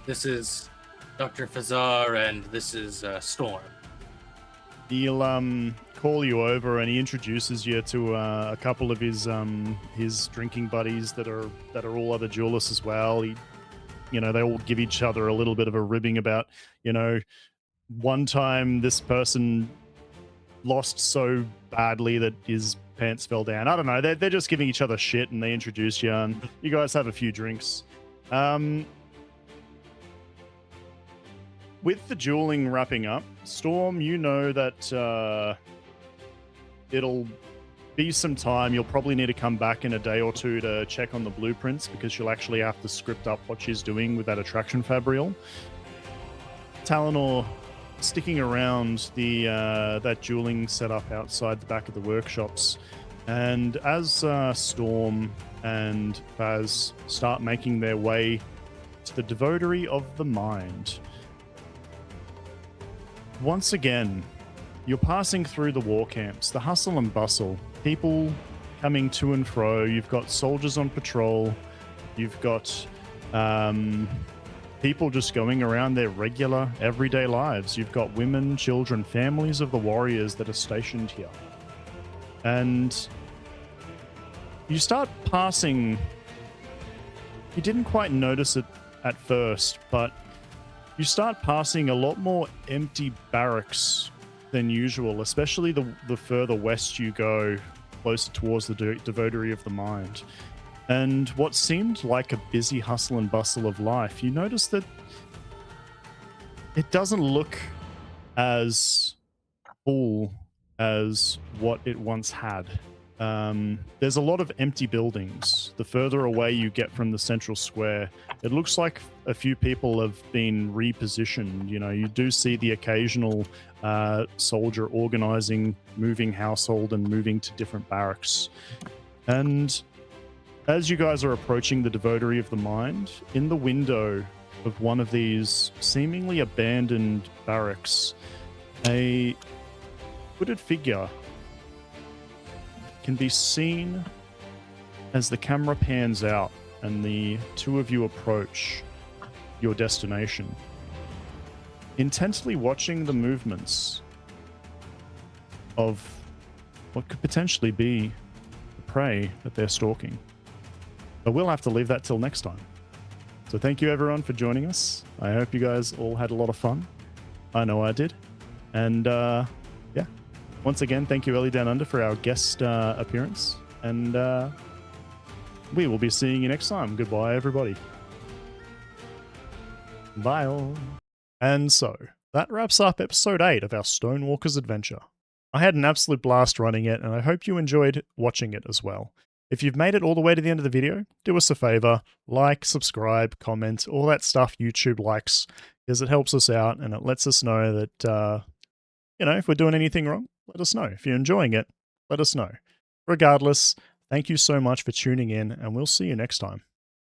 C: This is Dr. Fazar, and this is Storm.
A: He'll call you over, and he introduces you to a couple of his drinking buddies that are all other duelists as well. They all give each other a little bit of a ribbing about, one time this person lost so badly that his pants fell down. I don't know. They're just giving each other shit, and they introduce you, and you guys have a few drinks. With the dueling wrapping up, Storm, you know that it'll be some time. You'll probably need to come back in a day or two to check on the blueprints, because you'll actually have to script up what she's doing with that attraction fabrial. Talanor sticking around that dueling setup outside the back of the workshops, and as Storm and Faz start making their way to the Devotery of the Mind, once again, you're passing through the war camps, the hustle and bustle, people coming to and fro. You've got soldiers on patrol. You've got people just going around their regular, everyday lives. You've got women, children, families of the warriors that are stationed here. And you start passing... You didn't quite notice it at first, but you start passing a lot more empty barracks than usual, especially the further west you go, closer towards the Devotery of the Mind. And what seemed like a busy hustle and bustle of life, you notice that it doesn't look as full as what it once had. There's a lot of empty buildings. The further away you get from the central square, it looks like a few people have been repositioned. You do see the occasional soldier organizing, moving household and moving to different barracks. And as you guys are approaching the Devotery of the Mind, in the window of one of these seemingly abandoned barracks, a hooded figure can be seen as the camera pans out and the two of you approach your destination, intensely watching the movements of what could potentially be the prey that they're stalking. But we'll have to leave that till next time. So thank you everyone for joining us. I hope you guys all had a lot of fun. I know I did. And yeah, once again, thank you EliDownUnder for our guest appearance. And we will be seeing you next time. Goodbye, everybody. Bye all. And so, that wraps up episode 8 of our Stonewalkers adventure. I had an absolute blast running it, and I hope you enjoyed watching it as well. If you've made it all the way to the end of the video, do us a favor, like, subscribe, comment, all that stuff YouTube likes, because it helps us out and it lets us know that, if we're doing anything wrong, let us know. If you're enjoying it, let us know. Regardless, thank you so much for tuning in, and we'll see you next time.